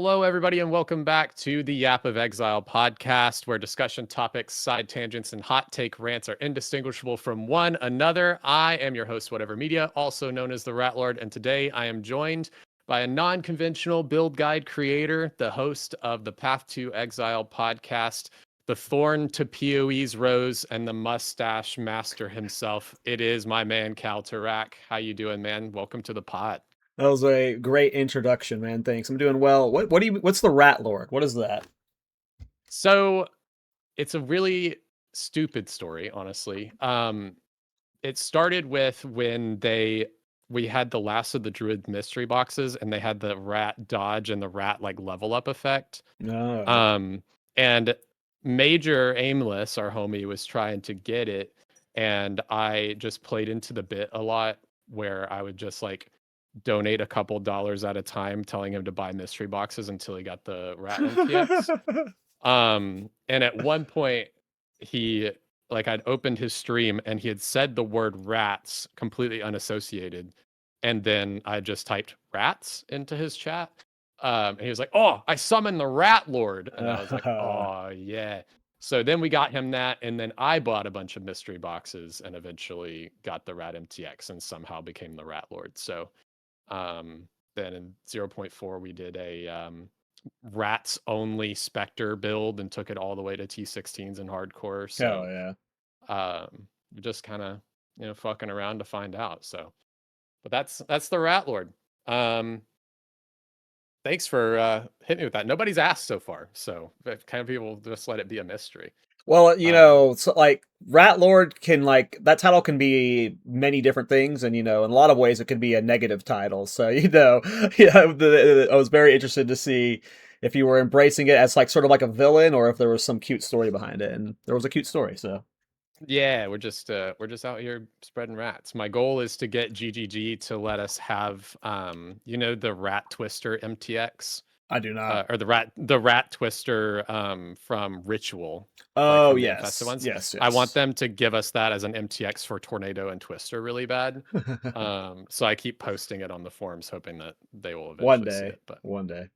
Hello, everybody, and welcome back to the Yap of Exile podcast, where discussion topics, side tangents, and hot take rants are indistinguishable from one another. I am your host, WhateverMedia, also known as the Ratlord, and today I am joined by a non-conventional build guide creator, the host of the Path to Exile podcast, the thorn to PoE's rose, and the mustache master himself. It is my man, KallTorak. How you doing, man? Welcome to the pod. That was a great introduction, man. Thanks. I'm doing well. What's the Ratlord? What is that? So it's a really stupid story, honestly. It started with when we had the last of the Druid mystery boxes, and they had the rat dodge and the rat like level up effect. No. Um, and Major Aimless, our homie, was trying to get it, and I just played into the bit a lot, where I would just like donate a couple dollars at a time, telling him to buy mystery boxes until he got the rat MTX. And at one point, he I'd opened his stream and he had said the word rats completely unassociated. And then I just typed rats into his chat. And he was like, "Oh, I summoned the Rat Lord." And I was like, "Oh, yeah." So then we got him that. And then I bought a bunch of mystery boxes and eventually got the Rat MTX and somehow became the Rat Lord. So then in 0.4, we did a rats only Spectre build and took it all the way to T16s and hardcore. Hell So yeah. just kind of fucking around to find out. So, but that's the Rat Lord. Thanks for hitting me with that. Nobody's asked so far, so kind of people just let it be a mystery. Well, Um, so like Ratlord can that title can be many different things, and in a lot of ways it could be a negative title. So yeah, I was very interested to see if you were embracing it as like sort of like a villain, or if there was some cute story behind it, and there was a cute story. So Yeah, we're just out here spreading rats. My goal is to get GGG to let us have the Rat Twister MTX, I do not. or the rat twister from Ritual, like Oh from the infested yes, ones. yes, I want yes. them to give us that as an MTX for Tornado and Twister really bad. So I keep posting it on the forums, hoping that they will One eventually see day, it. But one day.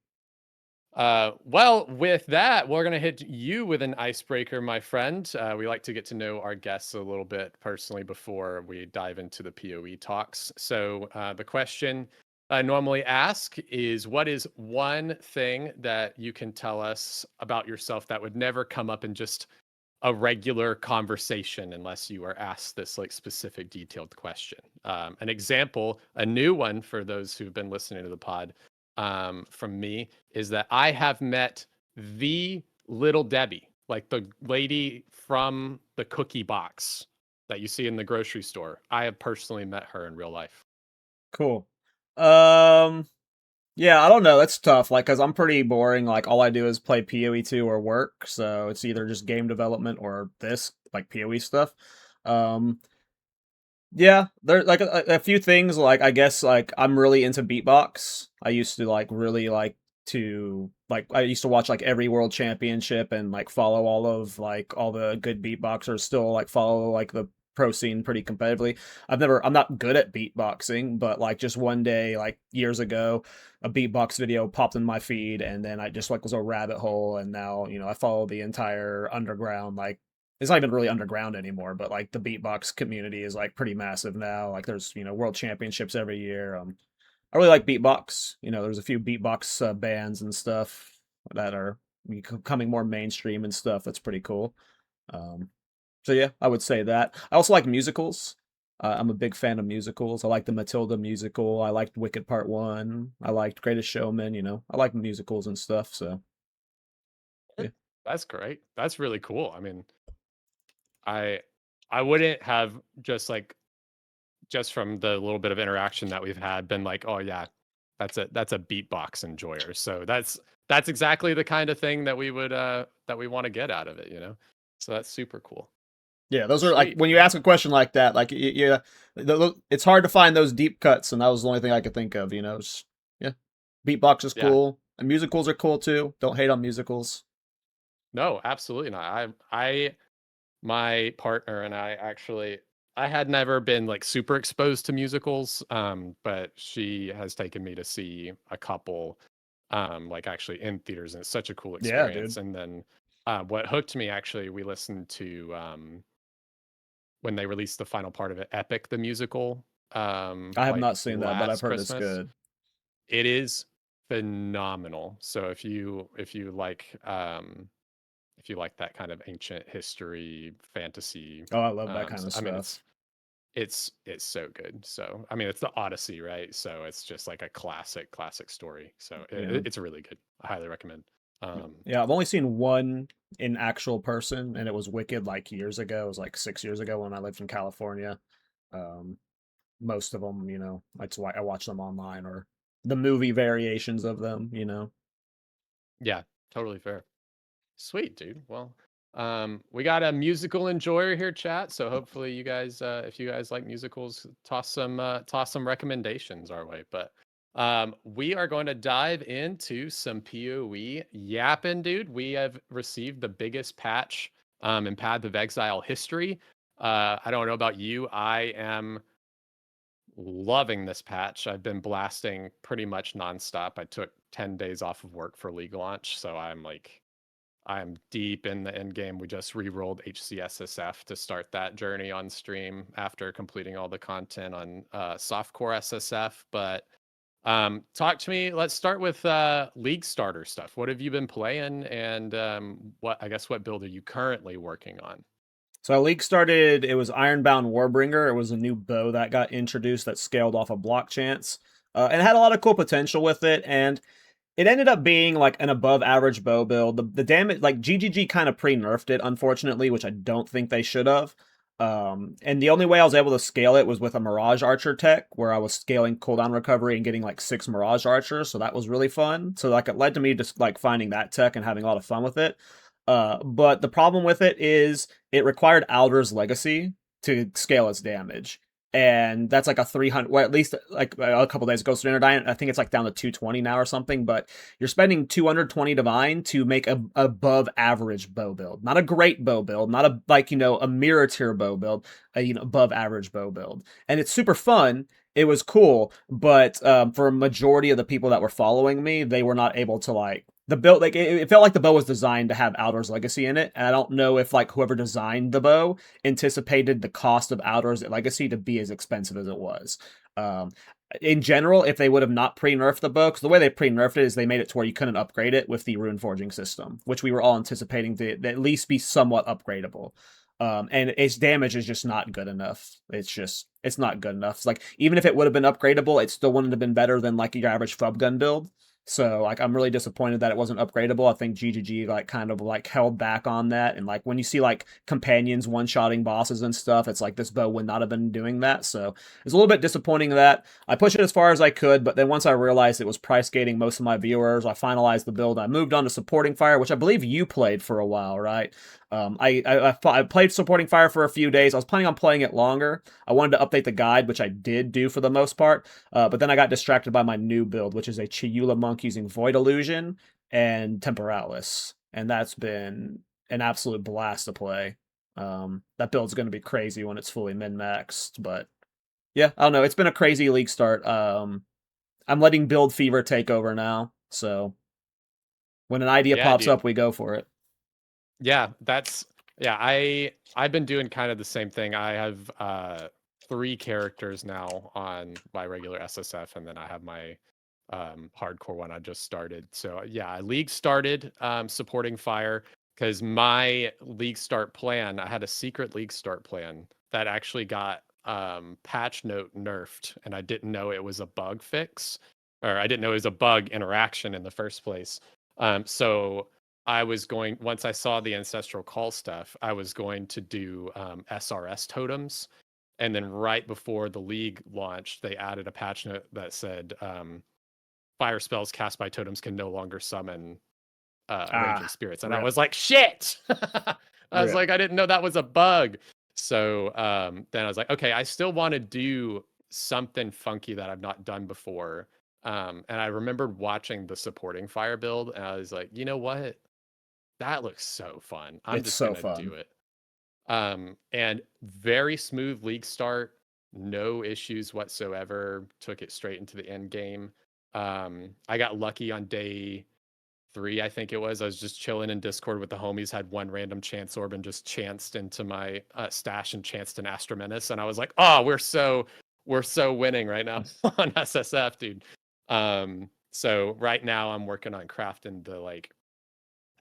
well, with that, we're going to hit you with an icebreaker, my friend. We like to get to know our guests a little bit personally before we dive into the PoE talks. So, the question I normally ask is, what is one thing that you can tell us about yourself that would never come up in just a regular conversation unless you are asked this like specific detailed question? An example, a new one for those who've been listening to the pod, from me, is that I have met the Little Debbie, like the lady from the cookie box that you see in the grocery store. I have personally met her in real life. Cool. Um, yeah, I don't know. That's tough. Like, cause I'm pretty boring. Like, all I do is play PoE 2 or work. So it's either just game development or this, like PoE stuff. Um, yeah, there like a few things. Like, I guess like I'm really into beatbox. I used to like really like I used to watch like every world championship and like follow all the good beatboxers. Still like follow like the pro scene pretty competitively. I'm not good at beatboxing, but like just one day like years ago, a beatbox video popped in my feed, and then I just like was a rabbit hole, and now I follow the entire underground, like it's not even really underground anymore, but like the beatbox community is like pretty massive now. Like there's world championships every year. I really like beatbox. There's a few beatbox bands and stuff that are becoming more mainstream and stuff. That's pretty cool. Um, so yeah, I would say that. I also like musicals. I'm a big fan of musicals. I like the Matilda musical. I liked Wicked Part One. I liked Greatest Showman. I like musicals and stuff. So yeah. That's great. That's really cool. I mean, I I wouldn't have just from the little bit of interaction that we've had been like, oh yeah, that's a beatbox enjoyer. So that's exactly the kind of thing that we want to get out of it. So that's super cool. Yeah, those are like Sweet. when you ask a question like that, like yeah, it's hard to find those deep cuts, and that was the only thing I could think of. Yeah, beatbox is Yeah. cool, and musicals are cool too. Don't hate on musicals. No, absolutely not. My partner and I actually, I had never been like super exposed to musicals, but she has taken me to see a couple. like actually in theaters, and it's such a cool Yeah, dude. experience. And then what hooked me, actually, we listened to when they released the final part of it, Epic the musical, I have not like seen that, but I've last heard it's Christmas. good. It is phenomenal. So if you like that kind of ancient history, fantasy, Oh, I love that kind of I mean, stuff. it's so good. So I mean, it's the Odyssey, right? So it's just like a classic story. So Yeah. it's really good. I highly recommend. Yeah, I've only seen one in actual person, and it was Wicked like years ago. It was like 6 years ago when I lived in California. Um, most of them, that's why I watch them online or the movie variations of them. Yeah, totally fair. Sweet, dude. Well, we got a musical enjoyer here, chat. So hopefully you guys, if you guys like musicals, toss some recommendations our way. But we are going to dive into some PoE yapping, dude. We have received the biggest patch in Path of Exile history. I don't know about you. I am loving this patch. I've been blasting pretty much nonstop. I took 10 days off of work for League launch, so I'm deep in the end game. We just re-rolled HCSSF to start that journey on stream after completing all the content on softcore SSF. But talk to me. Let's start with League starter stuff. What have you been playing, and what build are you currently working on? So League started, it was Ironbound Warbringer. It was a new bow that got introduced that scaled off a block chance. And it had a lot of cool potential with it. And it ended up being like an above average bow build. The damage, like GGG kind of pre nerfed it, unfortunately, which I don't think they should have. And the only way I was able to scale it was with a Mirage Archer tech, where I was scaling cooldown recovery and getting like 6 Mirage Archers. So that was really fun. So like it led to me just like finding that tech and having a lot of fun with it. But the problem with it is it required Alder's Legacy to scale its damage. And that's like a 300, well, at least like a couple days ago, Standard I think it's like down to 220 now or something, but you're spending 220 divine to make a above average bow build. Not a great bow build, not a a mirror tier bow build, above average bow build. And it's super fun. It was cool, but for a majority of the people that were following me, they were not able to like the build. Like it felt like the bow was designed to have Outdoors Legacy in it, and I don't know if like whoever designed the bow anticipated the cost of Outdoors Legacy to be as expensive as it was. Um, in general, if they would have not pre-nerfed the bow, because the way they pre-nerfed it is they made it to where you couldn't upgrade it with the rune forging system, which we were all anticipating to at least be somewhat upgradable. And its damage is just not good enough. It's not good enough. It's like even if it would have been upgradable, it still wouldn't have been better than like your average Fub gun build. So like I'm really disappointed that it wasn't upgradable. I think GGG like kind of like held back on that. And like when you see like companions one-shotting bosses and stuff, it's like this bow would not have been doing that. So it's a little bit disappointing that I pushed it as far as I could, but then once I realized it was price gating most of my viewers, I finalized the build. I moved on to supporting fire, which I believe you played for a while, right? I played supporting fire for a few days. I was planning on playing it longer. I wanted to update the guide, which I did do for the most part. But then I got distracted by my new build, which is a Chiula monk using Void Illusion and Temporalis, and that's been an absolute blast to play. That build's going to be crazy when it's fully min maxed, but yeah, I don't know. It's been a crazy league start. I'm letting build fever take over now, so when an idea Yeah, pops dude. up, we go for it. Yeah, I've been doing kind of the same thing. I have 3 characters now on my regular SSF, and then I have my hardcore one I just started. So yeah, I league started supporting fire because my league start plan, I had a secret league start plan that actually got patch note nerfed, and I didn't know it was a bug fix, or I didn't know it was a bug interaction in the first place. So I was going, once I saw the ancestral call stuff, I was going to do SRS totems. And then right before the league launched, they added a patch note that said fire spells cast by totems can no longer summon raging Ah, spirits. And I rip, was like, shit. I was rip. like, I didn't know that was a bug. So then I was like, okay, I still want to do something funky that I've not done before. And I remembered watching the supporting fire build, and I was like, you know what? That looks so fun. I'm It's just so gonna do fun. it. And very smooth league start, no issues whatsoever. Took it straight into the end game. I got lucky on day 3, I think it was. I was just chilling in Discord with the homies, had one random chance orb and just chanced into my stash and chanced an Astra Menace, and I was like, oh, we're so winning right now on SSF, dude. So right now I'm working on crafting the like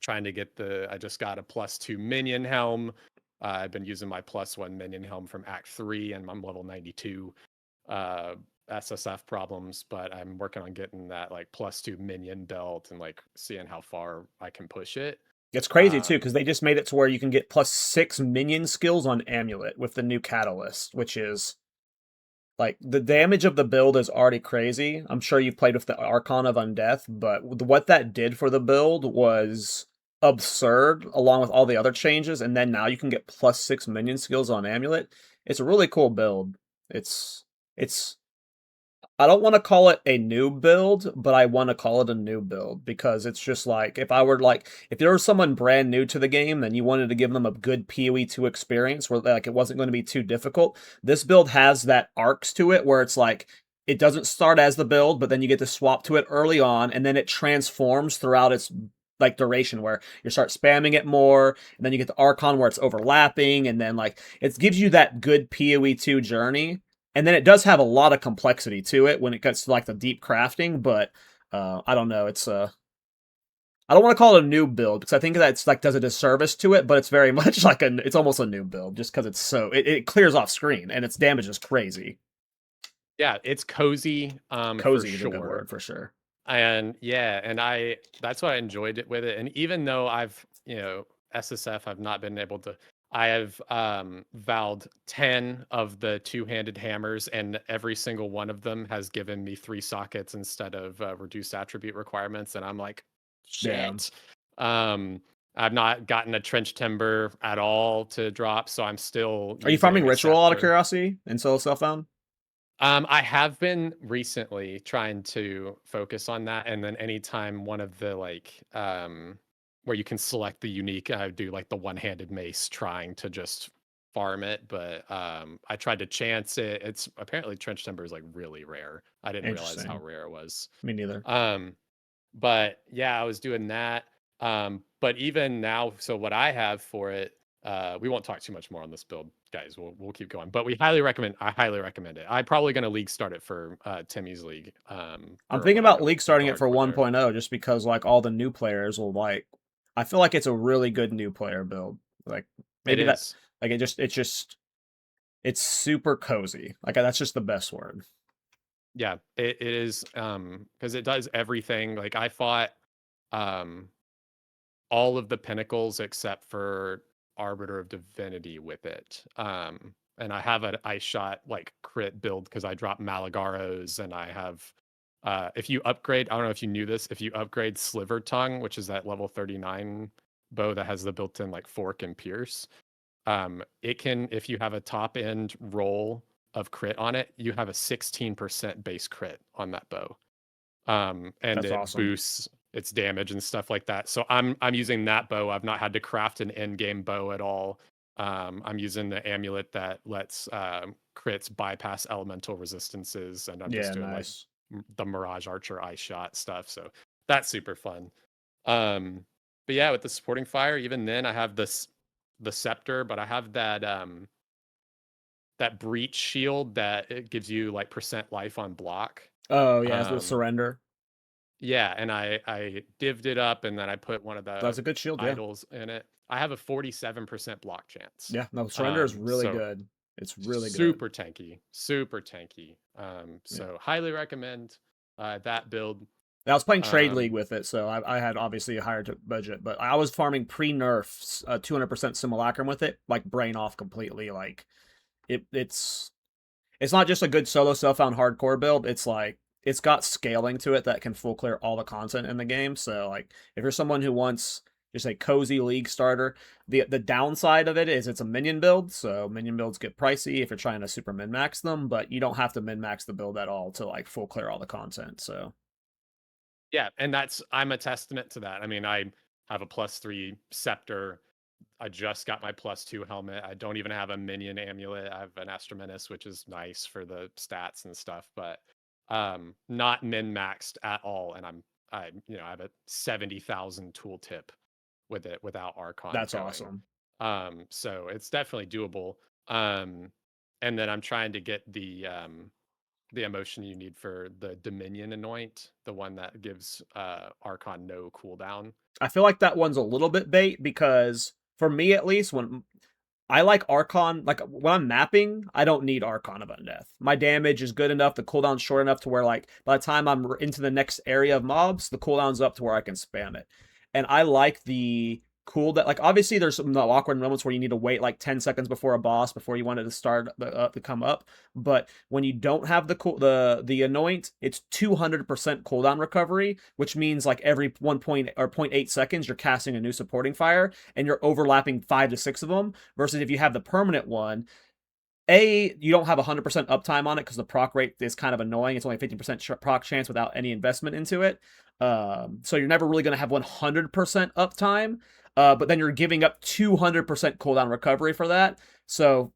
trying to get I just got a +2 minion helm. I've been using my +1 minion helm from Act 3 and I'm level 92 SSF problems, but I'm working on getting that like +2 minion belt and like seeing how far I can push it. It's crazy too, because they just made it to where you can get +6 minion skills on Amulet with the new catalyst, which is like the damage of the build is already crazy. I'm sure you've played with the Archon of Undeath, but what that did for the build was absurd, along with all the other changes. And then now you can get +6 minion skills on Amulet. It's a really cool build. It's I don't want to call it a new build, but I want to call it a new build because it's just like if there was someone brand new to the game, then you wanted to give them a good PoE2 experience where like it wasn't going to be too difficult. This build has that arcs to it where it's like it doesn't start as the build, but then you get to swap to it early on, and then it transforms throughout its like duration where you start spamming it more, and then you get the Archon where it's overlapping, and then like it gives you that good PoE2 journey. And then it does have a lot of complexity to it when it gets to like the deep crafting, but I don't know. I don't want to call it a new build because I think that's like does a disservice to it, but it's very much like it's almost a new build just because it clears off screen and its damage is crazy. Yeah, it's cozy, Cozy for is a good sure. word for sure. And yeah, and that's what I enjoyed it with it. And even though I've, SSF, I've not been able to, I have vowed 10 of the two-handed hammers, and every single one of them has given me 3 sockets instead of reduced attribute requirements. And I'm like, Yeah. shit. I've not gotten a trench timber at all to drop, so I'm still Are you farming using a ritual out of scepter. curiosity in solo self-found? I have been recently trying to focus on that, and then anytime one of the like where you can select the unique, I do like the one-handed mace trying to just farm it, but I tried to chance it. It's apparently trench timber is like really rare. I didn't realize how Interesting. rare it was. Me neither. But yeah, I was doing that. But even now, so what I have for it, we won't talk too much more on this build, guys. We'll keep going. But I highly recommend it. I'm probably gonna league start it for Timmy's league. I'm For thinking when I about go league starting it dark for for there. 1.0 just because like all the new players will like I feel like it's a really good new player build. Like It maybe that is. like it's super cozy. Like that's just the best word. Yeah, it is because it does everything. Like I fought um all of the pinnacles except for Arbiter of Divinity with it. And I have an ice shot like crit build because I drop Malagaros, and I have if you upgrade, I don't know if you knew this, if you upgrade Sliver Tongue, which is that level 39 bow that has the built-in like fork and pierce, it can, if you have a top end roll of crit on it, you have a 16% base crit on that bow. And That's it awesome. boosts its damage and stuff like that. So I'm using that bow. I've not had to craft an end game bow at all. I'm using the amulet that lets crits bypass elemental resistances, and I'm just Yeah, doing like nice. the Mirage Archer ice shot stuff. So that's super fun. But yeah, with the supporting fire, even then I have the scepter, but I have that breach shield that it gives you like percent life on block. Oh yeah, the Um, surrender. Yeah, and I divvied it up, and then I put one of That's the a good shield, yeah. idols in it. I have a 47% block chance. Yeah, no, surrender is really So good. It's really good. super tanky, super tanky. Yeah. So highly recommend that build. I was playing Trade League Um, with it, so I had obviously a higher budget, but I was farming pre-nerfs 200% simulacrum with it, like brain off completely. Like it's not just a good solo self-found hardcore build. It's like it's got scaling to it that can full clear all the content in the game. So like if you're someone who wants just a cozy league starter, the downside of it is it's a minion build, so minion builds get pricey if you're trying to super min max them, but you don't have to min max the build at all to like full clear all the content. So yeah, and I'm a testament to that. I mean, I have a +3 scepter. I just got my +2 helmet. I don't even have a minion amulet. I have an Astromenace, which is nice for the stats and stuff, but not min maxed at all, and I have a 70,000 tooltip with it without Archon That's going. awesome. So it's definitely doable. Um, and then I'm trying to get the emotion you need for the Dominion Anoint, the one that gives Archon no cooldown. I feel like that one's a little bit bait because for me at least, when I like Archon, like when I'm mapping, I don't need Archon of Undeath. My damage is good enough, the cooldown's short enough to where like by the time I'm into the next area of mobs, the cooldown's up to where I can spam it. And I like the cool that like obviously there's some awkward moments where you need to wait like 10 seconds before a boss before you want it to start to come up, but when you don't have the anoint, it's 200% cooldown recovery, which means like every 1 point or 0.8 seconds you're casting a new supporting fire and you're overlapping 5 to 6 of them, versus if you have the permanent one, you don't have 100% uptime on it because the proc rate is kind of annoying. It's only a 50% proc chance without any investment into it. So you're never really going to have 100% uptime. But then you're giving up 200% cooldown recovery for that. So,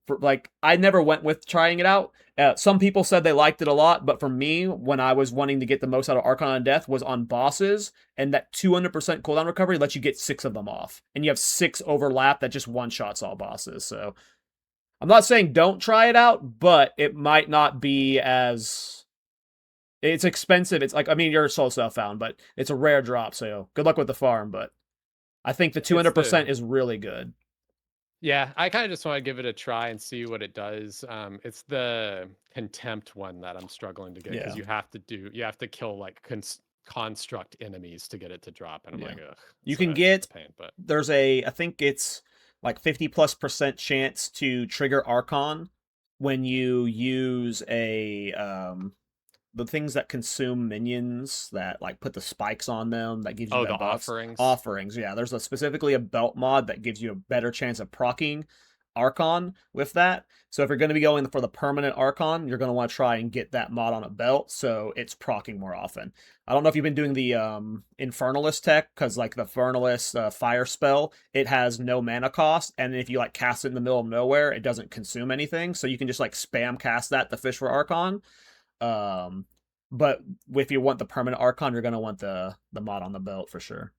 I never went with trying it out. Some people said they liked it a lot, but for me, when I was wanting to get the most out of Archon of Death, was on bosses, and that 200% cooldown recovery lets you get 6 of them off, and you have 6 overlap that just one shots all bosses. So I'm not saying don't try it out, but it might not be as it's expensive. It's like, I mean, you're a soul self found, but it's a rare drop, so good luck with the farm. But I think the It's the 200% is really good. Yeah, I kind of just want to give it a try and see what it does. It's the contempt one that I'm struggling to get because Yeah. you have to kill like construct enemies to get it to drop, and I'm Yeah. like, ugh. You So can that's get a pain, but I think it's like 50+% chance to trigger Archon when you use the things that consume minions that like put the spikes on them that gives you oh, the the buffs. offerings. Offerings, yeah. There's specifically a belt mod that gives you a better chance of proccing Archon with that. So if you're going to be going for the permanent Archon, you're going to want to try and get that mod on a belt so it's proccing more often. I don't know if you've been doing the Infernalist tech, because like the Infernalist fire spell, it has no mana cost, and if you like cast it in the middle of nowhere, it doesn't consume anything, so you can just like spam cast that to fish for Archon. um, but if you want the permanent Archon, you're gonna want the mod on the belt for sure.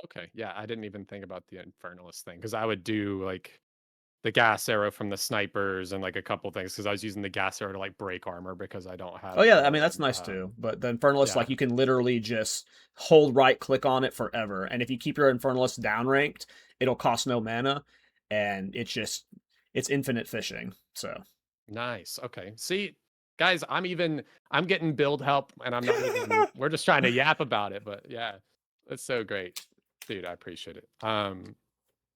Okay, yeah, I didn't even think about the Infernalist thing because I would do like the gas arrow from the snipers and like a couple things because I was using the gas arrow to like break armor because I don't Oh have yeah, I mean the that's nice too. But the Infernalist, yeah. like you can literally just hold right click on it forever, and if you keep your Infernalist downranked, it'll cost no mana, and it's infinite fishing. So Nice. Okay. See, guys, I'm getting build help and I'm not even we're just trying to yap about it, but yeah. That's so great. Dude, I appreciate it.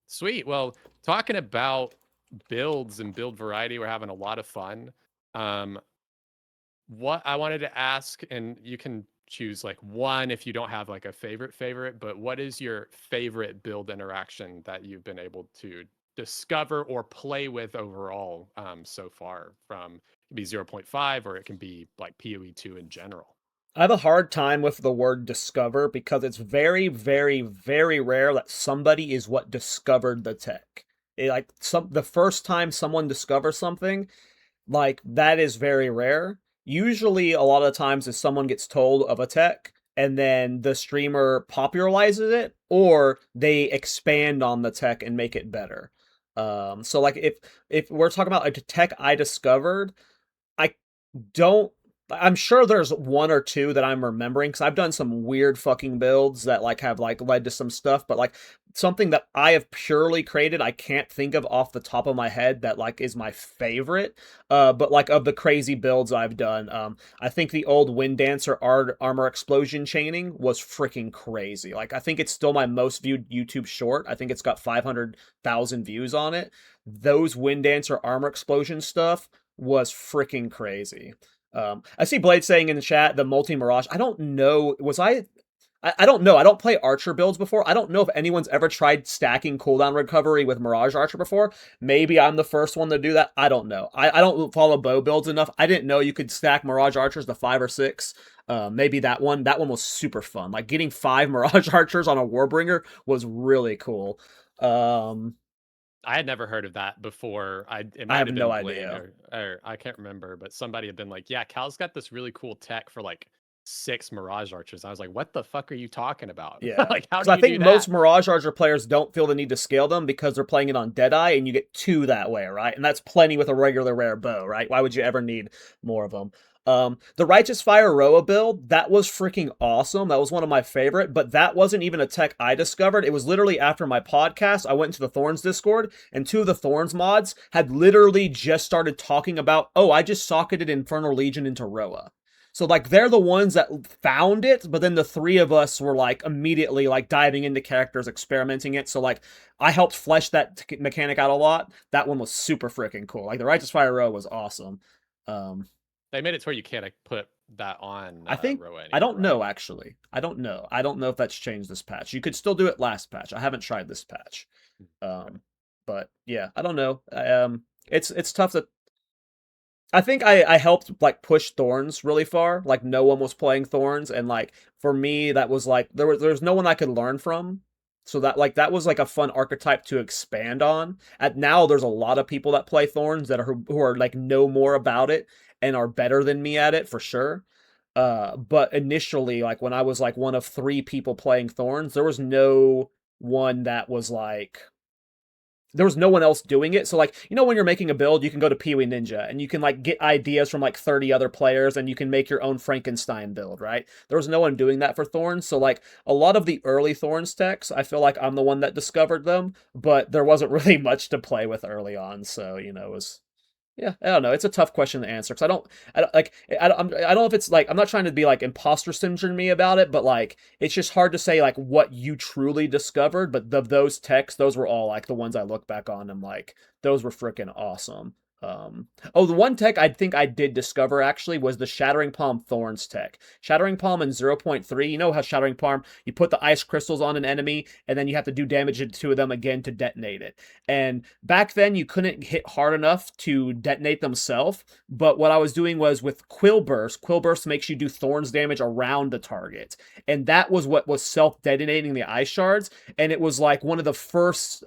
Sweet. Well, talking about builds and build variety, we're having a lot of fun. Um what I wanted to ask, and you can choose like one if you don't have like a favorite, but what is your favorite build interaction that you've been able to discover or play with overall so far? From it can be 0.5 or it can be like PoE2 in general. I have a hard time with the word discover because it's very, very, very rare that somebody is what discovered the tech. The first time someone discovers something, like that is very rare. Usually, a lot of times, if someone gets told of a tech and then the streamer popularizes it, or they expand on the tech and make it better. So like if we're talking about a tech I discovered, I don't I'm sure there's one or two that I'm remembering because I've done some weird fucking builds that like have like led to some stuff, but like something that I have purely created, I can't think of off the top of my head that like is my favorite. But like of the crazy builds I've done, I think the old Wind Dancer armor explosion chaining was freaking crazy. Like I think it's still my most viewed YouTube short. I think it's got 500,000 views on it. Those Wind Dancer armor explosion stuff was freaking crazy. I see Blade saying in the chat the multi Mirage. I don't know. I don't know. I don't play Archer builds before. I don't know if anyone's ever tried stacking cooldown recovery with Mirage Archer before. Maybe I'm the first one to do that. I don't know. I don't follow bow builds enough. I didn't know you could stack Mirage Archers to 5 or 6. Maybe that one. That one was super fun. Like getting 5 Mirage Archers on a Warbringer was really cool. Um, I had never heard of that before. It I might have have no been Blaine idea. or I can't remember, but somebody had been like, "Yeah, Cal's got this really cool tech for like 6 Mirage Archers." I was like, "What the fuck are you talking about? Yeah, Like, how because do I you think do most that?" Mirage Archer players don't feel the need to scale them because they're playing it on Deadeye, and you get 2 that way, right? And that's plenty with a regular rare bow, right? Why would you ever need more of them? The Righteous Fire Roa build, that was freaking awesome. That was one of my favorite, but that wasn't even a tech I discovered. It was literally after my podcast, I went into the Thorns Discord, and 2 of the Thorns mods had literally just started talking about, oh, I just socketed Infernal Legion into Roa. So like they're the ones that found it, but then the 3 of us were like immediately like diving into characters, experimenting it. So like I helped flesh that mechanic out a lot. That one was super freaking cool. Like the Righteous Fire Row was awesome. Um, They made it to where you can't like, put that on I think Roa I anymore, don't know right? actually. I don't know. I don't know if that's changed this patch. You could still do it last patch. I haven't tried this patch. Okay. But yeah, I don't know. It's tough to I think I helped like push Thorns really far. Like no one was playing Thorns, and like for me that was like there was no one I could learn from. So that was like a fun archetype to expand on. At now there's a lot of people that play Thorns that are who are like know more about it and are better than me at it for sure. But initially like when I was like one of 3 people playing Thorns, there was no one that was like there was no one else doing it. So like, when you're making a build, you can go to Pee-wee Ninja and you can like get ideas from like 30 other players and you can make your own Frankenstein build, right? There was no one doing that for Thorns. So like a lot of the early Thorns techs, I feel like I'm the one that discovered them, but there wasn't really much to play with early on. So, it was yeah, I don't know. It's a tough question to answer because I don't like, I don't know if it's like, I'm not trying to be like imposter syndrome me about it, but like, it's just hard to say like what you truly discovered. But those texts, those were all like the ones I look back on and like, those were freaking awesome. Oh, the one tech I think I did discover actually was the Shattering Palm Thorns tech. Shattering Palm in 0.3, you know how Shattering Palm, you put the ice crystals on an enemy and then you have to do damage to them again to detonate it. And back then, you couldn't hit hard enough to detonate themselves. But what I was doing was with Quill Burst. Quill Burst makes you do Thorns damage around the target, and that was what was self detonating the ice shards. And it was like one of the first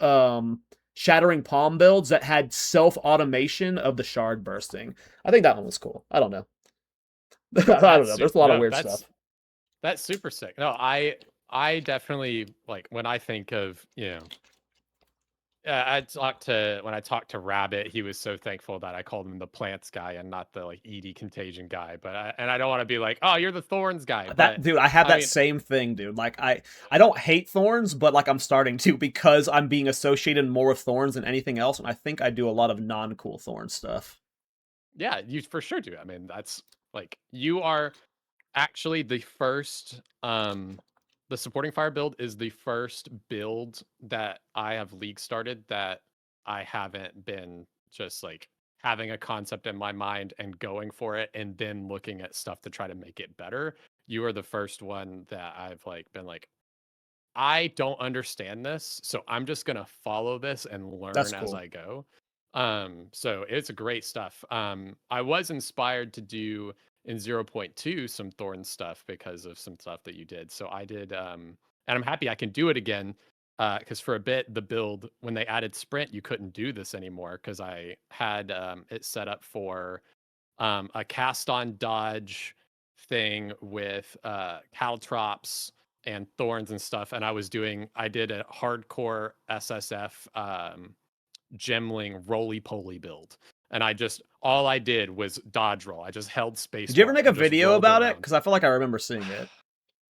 Shattering Palm builds that had self automation of the shard bursting. I think that one was cool. I don't know. I don't know. There's a lot of No, weird stuff. that's super sick. No, I definitely like when I think of, when I talked to Rabbit, he was so thankful that I called him the plants guy and not the like ED contagion guy. But I don't want to be like, oh, you're the thorns guy. That But dude, I have I that mean, same thing, dude. Like I don't hate thorns, but like I'm starting to because I'm being associated more with thorns than anything else, and I think I do a lot of non-cool thorn stuff. yeah, you for sure do. I mean, that's like you are actually the first the supporting fire build is the first build that I have league started that I haven't been just like having a concept in my mind and going for it and then looking at stuff to try to make it better. You are the first one that I've like been like, I don't understand this, so I'm just gonna follow this and That's learn as cool. I go. So it's great stuff. I was inspired to do in 0.2 some thorn stuff because of some stuff that you did. So I did, and I'm happy I can do it again. Because for a bit, the build when they added sprint, you couldn't do this anymore because I had it set up for a cast on dodge thing with caltrops and thorns and stuff. And I did a hardcore SSF gemling roly poly build. And all I did was dodge roll. I just held Did you ever spacebar make a and just video rolled about it? around. Because I feel like I remember seeing it.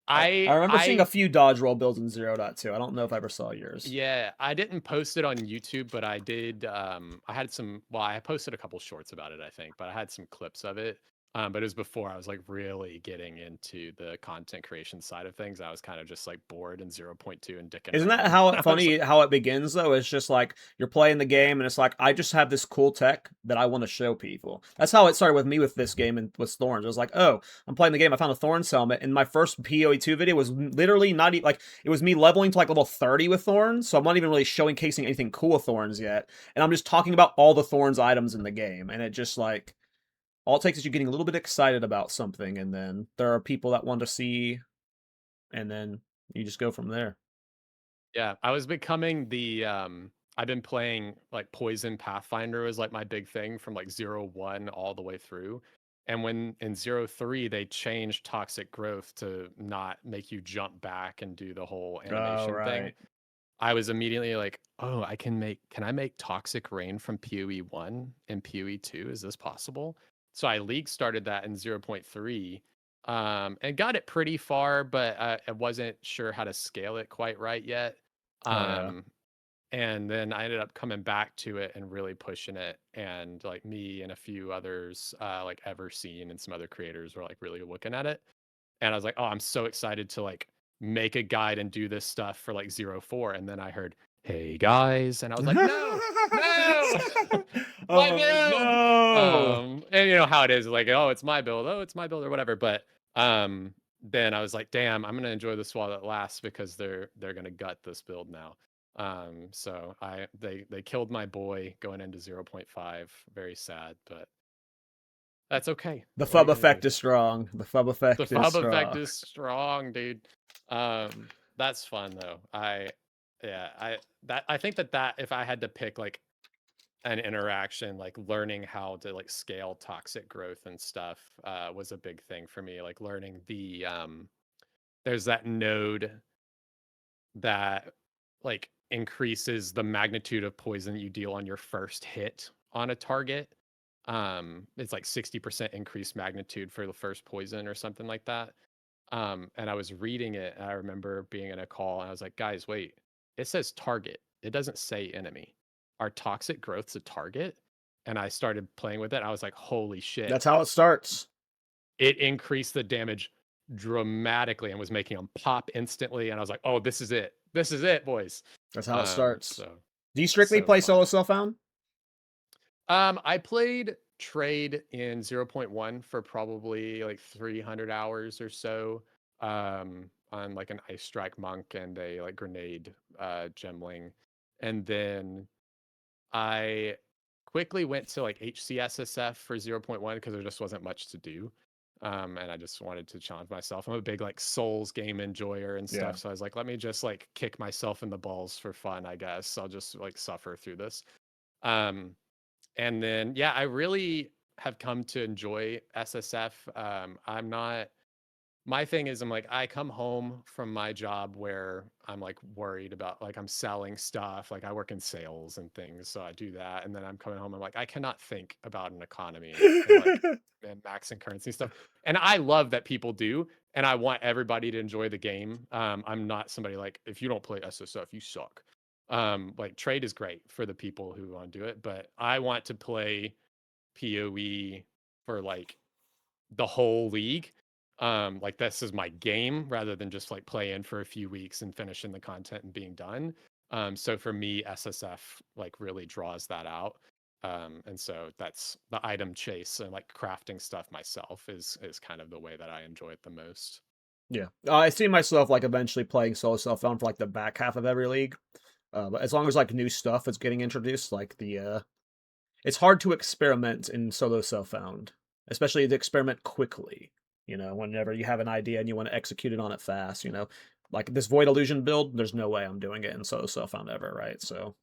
I I, remember seeing a I, few dodge roll builds in 0.2. I don't know if I ever saw yours. yeah, I didn't post it on YouTube, but I did. I had some, well, I posted a couple shorts about it, I think, but I had some clips of it. But it was before I was like really getting into the content creation side of things. I was kind of just like bored in 0.2 and dicking Isn't that around. how I was funny how it begins though? It's just like you're playing the game and it's like I just have this cool tech that I want to show people. That's how it started with me with this game and with Thorns. It was like, oh, I'm playing the game. I found a Thorns helmet, and my first PoE2 video was literally not even like it was me leveling to like level 30 with Thorns, so I'm not even really showcasing anything cool with Thorns yet, and I'm just talking about all the Thorns items in the game, and it just like all it takes is you getting a little bit excited about something, and then there are people that want to see, and then you just go from there. Yeah, I was becoming I've been playing like Poison Pathfinder was like my big thing from like 0-1 all the way through. And when in 0-3 they changed toxic growth to not make you jump back and do the whole Oh, animation thing, right. I was immediately like, oh, can I make Toxic Rain from PoE 1 and PoE 2? Is this possible? So I league started that in 0.3 and got it pretty far, but I wasn't sure how to scale it quite right yet. Oh, yeah. And then I ended up coming back to it and really pushing it. And like me and a few others, like Everseen and some other creators were like really looking at it. And I was like, oh, I'm so excited to like make a guide and do this stuff for like 0-4. And then I heard, hey guys. And I was like, no, no, my Oh, build. no. And you know how it is, like, oh, it's my build, oh, it's my build or whatever. But then I was like, damn, I'm gonna enjoy this while it lasts because they're gonna gut this build now. So they killed my boy going into 0.5. Very sad, but that's okay. The What are fub you gonna do? effect is strong. The fub The effect is fob effect strong. is strong, dude. That's fun though. I think that if I had to pick like an interaction, like learning how to like scale toxic growth and stuff, was a big thing for me. Like learning there's that node that like increases the magnitude of poison you deal on your first hit on a target. It's like 60% increased magnitude for the first poison or something like that. And I was reading it, and I remember being in a call, and I was like, guys, wait, it says target. It doesn't say enemy. Are toxic growths a target? And I started playing with it. I was like, holy shit. That's how it starts. It increased the damage dramatically and was making them pop instantly. And I was like, oh, this is it. This is it, boys. That's how it starts. So Do you strictly so play fun. solo self-found? I played trade in 0.1 for probably like 300 hours or so. On like an ice strike monk and a like grenade gemling. And then I quickly went to like HCSSF for 0.1 because there just wasn't much to do. And I just wanted to challenge myself. I'm a big like Souls game enjoyer and Yeah. stuff. So I was like, let me just like kick myself in the balls for fun, I guess. I'll just like suffer through this. Um, and then yeah, I really have come to enjoy SSF. I'm not my thing is I'm like I come home from my job where I'm like worried about like I'm selling stuff, like I work in sales and things, so I do that, and then I'm coming home, I'm like I cannot think about an economy and like and maxing currency stuff. And I love that people do, and I want everybody to enjoy the game. I'm not somebody like if you don't play SSF you suck. Like trade is great for the people who want to do it, but I want to play PoE for like the whole league. Like this is my game rather than just like play in for a few weeks and finishing the content and being done. So for me, SSF like really draws that out. And so that's the item chase and like crafting stuff myself is kind of the way that I enjoy it the most. Yeah. I see myself like eventually playing solo self-found for like the back half of every league. But as long as like new stuff is getting introduced, like it's hard to experiment in solo self-found, especially to experiment quickly. Whenever you have an idea and you want to execute it on it fast. Like this Void Illusion build, there's no way I'm doing it in solo self-found ever, right? So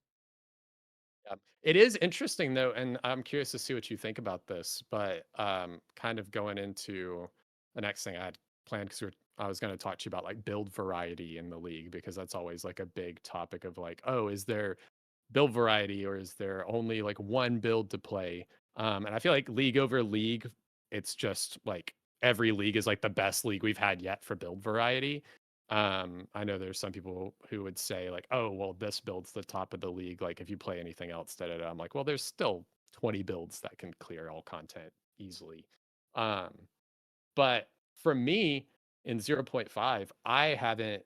Yeah. It is interesting though, and I'm curious to see what you think about this, but kind of going into the next thing I had planned because I was going to talk to you about like build variety in the league because that's always like a big topic of like, oh, is there build variety or is there only like one build to play? And I feel like league over league, it's just like every league is like the best league we've had yet for build variety. I know there's some people who would say like, oh, well, this build's the top of the league. Like if you play anything else, da, da, da. I'm like, well, there's still 20 builds that can clear all content easily. Um, but for me in 0.5, I haven't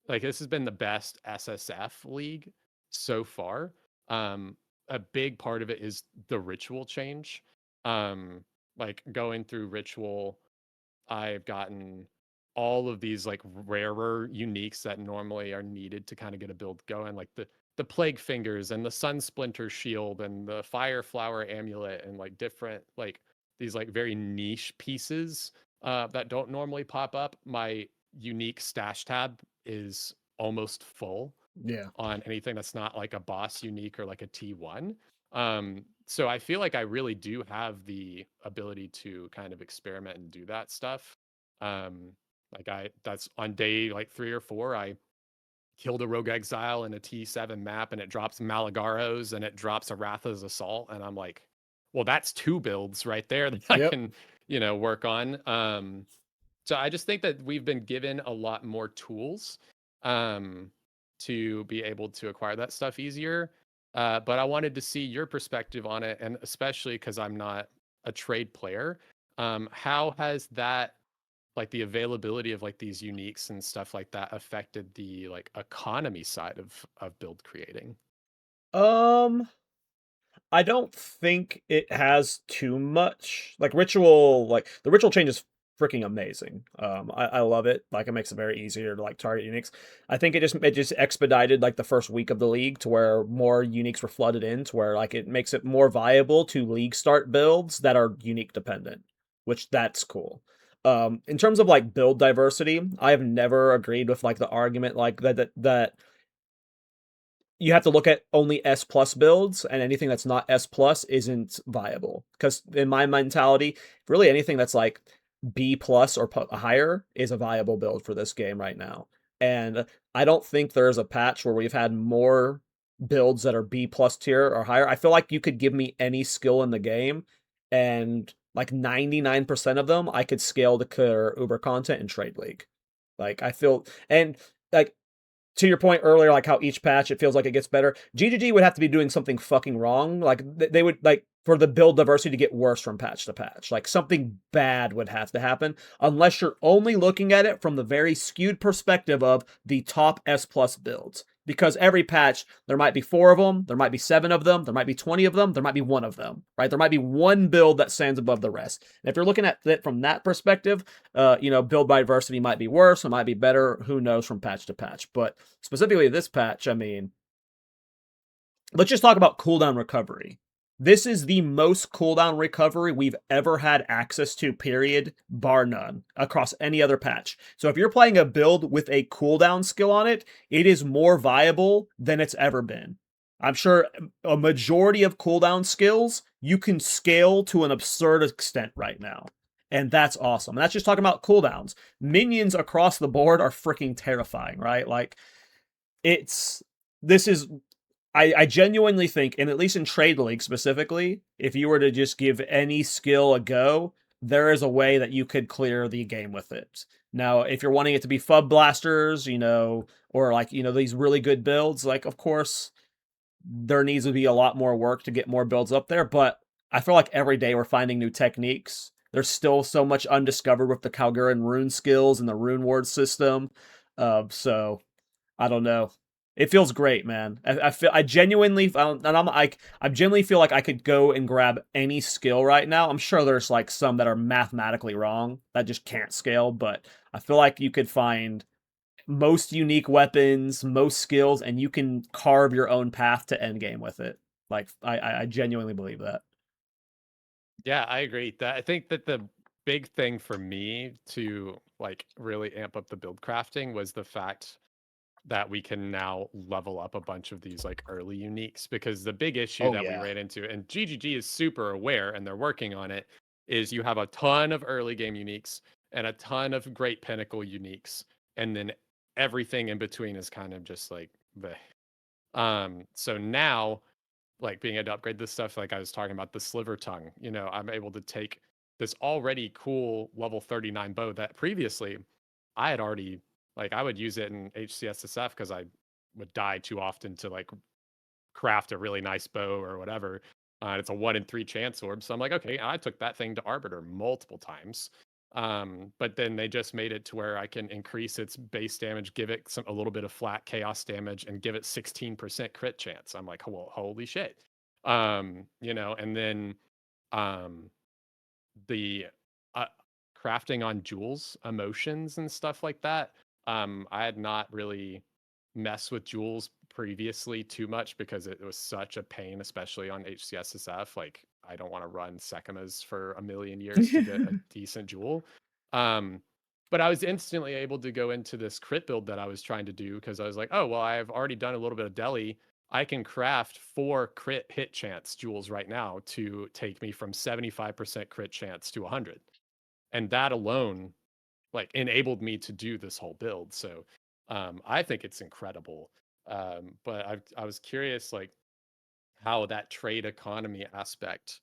like this has been the best SSF league so far. A big part of it is the ritual change. Um, like going through ritual, I've gotten all of these like rarer uniques that normally are needed to kind of get a build going, like the plague fingers and the sun splinter shield and the fire flower amulet and like different like these like very niche pieces that don't normally pop up. My unique stash tab is almost full. Yeah. on anything that's not like a boss unique or like a T1. So I feel like I really do have the ability to kind of experiment and do that stuff. Um, that's on day like 3 or 4, I killed a Rogue Exile in a T7 map and it drops Malagaros and it drops Aratha's Assault. And I'm like, well, that's 2 builds right there that I Yep. can, work on. So I just think that we've been given a lot more tools um, to be able to acquire that stuff easier. But I wanted to see your perspective on it, and especially because I'm not a trade player. How has that, like the availability of like these uniques and stuff like that, affected the like economy side of build creating? Um, I don't think it has too much. Like ritual, like the ritual change is freaking amazing. I love it. Like it makes it very easier to like target uniques. I think it just expedited like the first week of the league to where more uniques were flooded in to where like it makes it more viable to league start builds that are unique dependent, which that's cool. In terms of like build diversity, I have never agreed with like the argument like that you have to look at only S plus builds, and anything that's not S plus isn't viable. Because in my mentality, really anything that's like B plus or higher is a viable build for this game right now. And I don't think there's a patch where we've had more builds that are B plus tier or higher. I feel like you could give me any skill in the game, and like 99% of them I could scale to Uber content in Trade League. Like I feel, and like to your point earlier, like how each patch it feels like it gets better. GGG would have to be doing something fucking wrong. Like they would like for the build diversity to get worse from patch to patch. Like something bad would have to happen unless you're only looking at it from the very skewed perspective of the top S plus builds. Because every patch, there might be 4 of them, there might be 7 of them, there might be 20 of them, there might be 1 of them, right? There might be one build that stands above the rest. And if you're looking at it from that perspective, build diversity might be worse, it might be better, who knows from patch to patch. But specifically this patch, I mean, let's just talk about cooldown recovery. This is the most cooldown recovery we've ever had access to, period, bar none, across any other patch. So if you're playing a build with a cooldown skill on it, it is more viable than it's ever been. I'm sure a majority of cooldown skills you can scale to an absurd extent right now. And that's awesome. And that's just talking about cooldowns. Minions across the board are freaking terrifying, right? Like, it's this is I genuinely think, and at least in Trade League specifically, if you were to just give any skill a go, there is a way that you could clear the game with it. Now, if you're wanting it to be FUB blasters, or like, these really good builds, like, of course, there needs to be a lot more work to get more builds up there, but I feel like every day we're finding new techniques. There's still so much undiscovered with the Kalguran rune skills and the rune ward system. So I don't know. It feels great, man. I genuinely, and I genuinely feel like I could go and grab any skill right now. I'm sure there's like some that are mathematically wrong that just can't scale, but I feel like you could find most unique weapons, most skills, and you can carve your own path to endgame with it. Like I genuinely believe that. Yeah, I agree. That I think that the big thing for me to like really amp up the build crafting was the fact that we can now level up a bunch of these like early uniques, because the big issue Oh that we yeah. ran into, and GGG is super aware and they're working on it, is you have a ton of early game uniques and a ton of great pinnacle uniques, and then everything in between is kind of just like the so now, like being able to upgrade this stuff, like I was talking about the sliver tongue, I'm able to take this already cool level 39 bow that previously I had already, like I would use it in HCSSF because I would die too often to like craft a really nice bow or whatever. It's a 1 in 3 chance orb. So I'm like, okay, I took that thing to Arbiter multiple times. But then they just made it to where I can increase its base damage, give it a little bit of flat chaos damage, and give it 16% crit chance. I'm like, well, holy shit. And then um, the uh, crafting on jewels, emotions, and stuff like that. I had not really messed with jewels previously too much because it was such a pain, especially on HCSSF. Like, I don't want to run Sekimas for a million years to get a decent jewel. Um, but I was instantly able to go into this crit build that I was trying to do because I was like, oh, well, I've already done a little bit of deli. I can craft 4 crit hit chance jewels right now to take me from 75% crit chance to 100. And that alone like enabled me to do this whole build. So I think it's incredible. But I was curious like how that trade economy aspect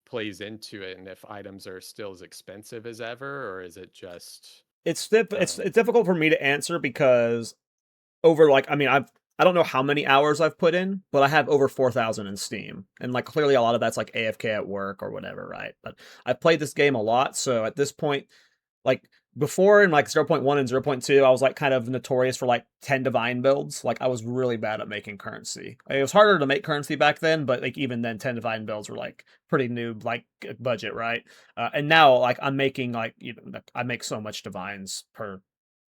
plays into it and if items are still as expensive as ever or is it just It's difficult for me to answer because over like I mean I don't know how many hours I've put in, but I have over 4,000 in Steam. And like clearly a lot of that's like AFK at work or whatever, right? But I've played this game a lot, so at this point like before in like 0.1 and 0.2, I was like kind of notorious for like 10 divine builds. Like I was really bad at making currency. It was harder to make currency back then, but like even then 10 divine builds were like pretty noob like budget, right? And now like I'm making like I make so much divines per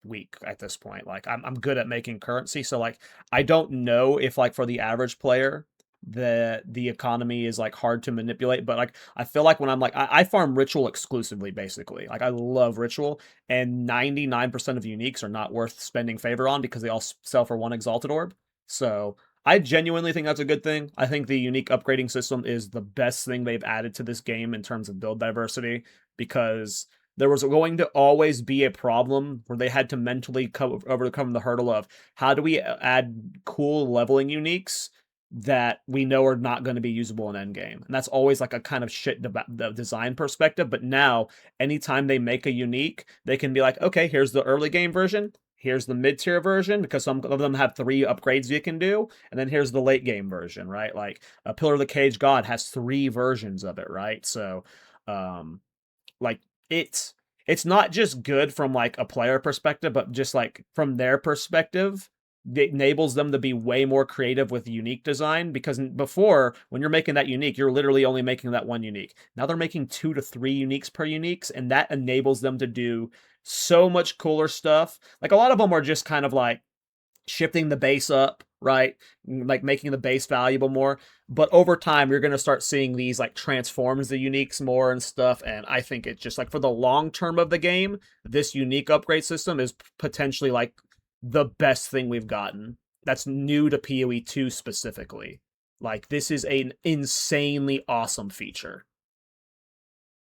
week at this point. Like I'm good at making currency, so like I don't know if like for the average player the economy is like hard to manipulate, but like I feel like when I'm like I farm ritual exclusively basically. Like I love ritual, and 99% of uniques are not worth spending favor on because they all sell for 1 exalted orb. So I genuinely think that's a good thing. I think the unique upgrading system is the best thing they've added to this game in terms of build diversity, because there was going to always be a problem where they had to mentally overcome the hurdle of how do we add cool leveling uniques that we know are not going to be usable in endgame. And that's always like a kind of shit design perspective. But now, anytime they make a unique, they can be like, okay, here's the early game version. Here's the mid tier version because some of them have 3 upgrades you can do. And then here's the late game version, right? Like a Pillar of the Cage God has 3 versions of it, right? So, like it's not just good from like a player perspective, but just like from their perspective, it enables them to be way more creative with unique design, because before when you're making that unique you're literally only making that one unique. Now they're making 2 to 3 uniques per uniques, and that enables them to do so much cooler stuff. Like a lot of them are just kind of like shifting the base up, right? Like making the base valuable more. But over time, you're going to start seeing these like transforms the uniques more and stuff. And I think it's just like for the long term of the game, this unique upgrade system is potentially like the best thing we've gotten. That's new to PoE 2 specifically. Like this is an insanely awesome feature.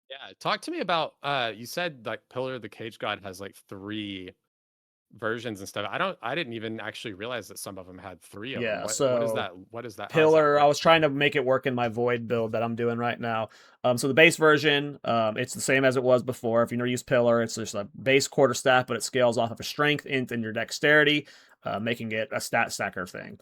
yeah, talk to me about you said like Pillar of the Cage God has like 3 versions and stuff. I didn't even actually realize that some of them had 3 of them. Yeah, What is so that? What is that? How does that Pillar, I work? was trying to make it work in my Void build that I'm doing right now. So the base version, it's the same as it was before. If you never use Pillar, it's just a base quarterstaff, but it scales off of a strength, int, and your dexterity, making it a stat stacker thing.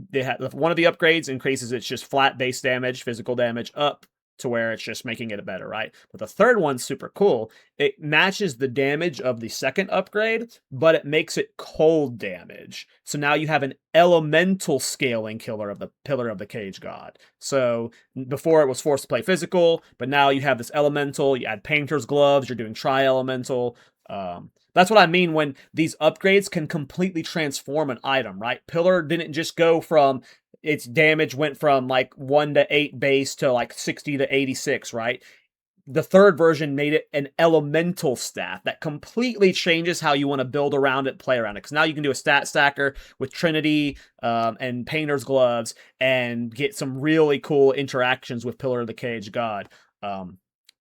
They have one of the upgrades increases its just flat base damage, physical damage up to where it's just making it better, right? But the third one's super cool. It matches the damage of the second upgrade, but it makes it cold damage. So now you have an elemental scaling killer of the Pillar of the Cage God. So before it was forced to play physical, but now you have this elemental. You add painter's gloves. You're doing tri-elemental. That's what I mean when these upgrades can completely transform an item, right? Pillar didn't just go from its damage went from like 1 to 8 base to like 60 to 86, right? The third version made it an elemental staff that completely changes how you want to build around it, play around it. Because now you can do a stat stacker with Trinity and Painter's Gloves and get some really cool interactions with Pillar of the Cage God.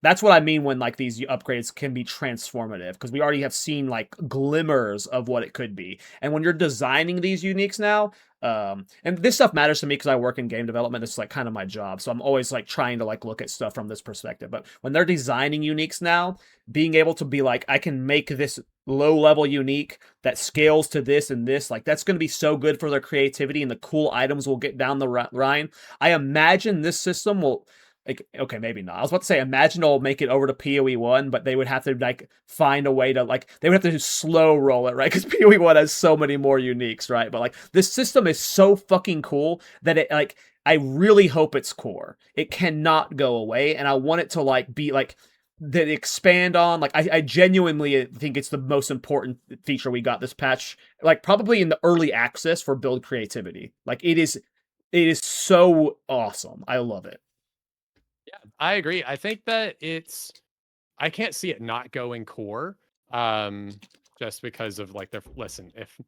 That's what I mean when like these upgrades can be transformative, because we already have seen like glimmers of what it could be. And when you're designing these uniques now, and this stuff matters to me because I work in game development. It's like kind of my job, so I'm always like trying to like look at stuff from this perspective. But when they're designing uniques now, being able to be like, I can make this low level unique that scales to this and this, like that's going to be so good for their creativity, and the cool items will get down the line. I imagine this system will, like, okay, maybe not. I was about to say, imagine it'll make it over to PoE 1, but they would have to like find a way to like they would have to slow roll it, right? Because PoE 1 has so many more uniques, right? But like this system is so fucking cool that it like I really hope it's core. It cannot go away, and I want it to like be like that expand on. Like I genuinely think it's the most important feature we got this patch, like probably in the early access for build creativity. Like it is so awesome. I love it. Yeah, I agree. I think that I can't see it not going core. Just because of like listen, if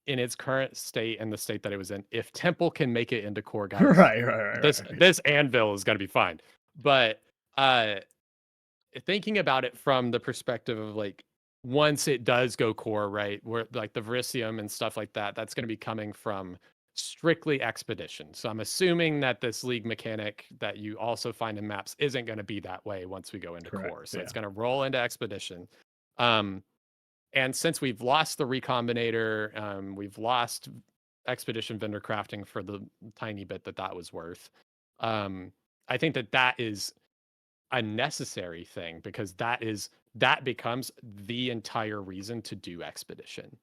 in its current state and the state that it was in, if Temple can make it into core, guys, Right. this anvil is gonna be fine. But uh thinking about it from the perspective of like once it does go core, right, where like the Verisium and stuff like that, that's going to be coming from strictly expedition. So I'm assuming that this league mechanic that you also find in maps isn't going to be that way once we go into Correct. core. So Yeah. it's going to roll into expedition. Um, and since we've lost the recombinator, we've lost expedition vendor crafting for the tiny bit that that was worth. Um, I think that that is a necessary thing because that becomes the entire reason to do expedition,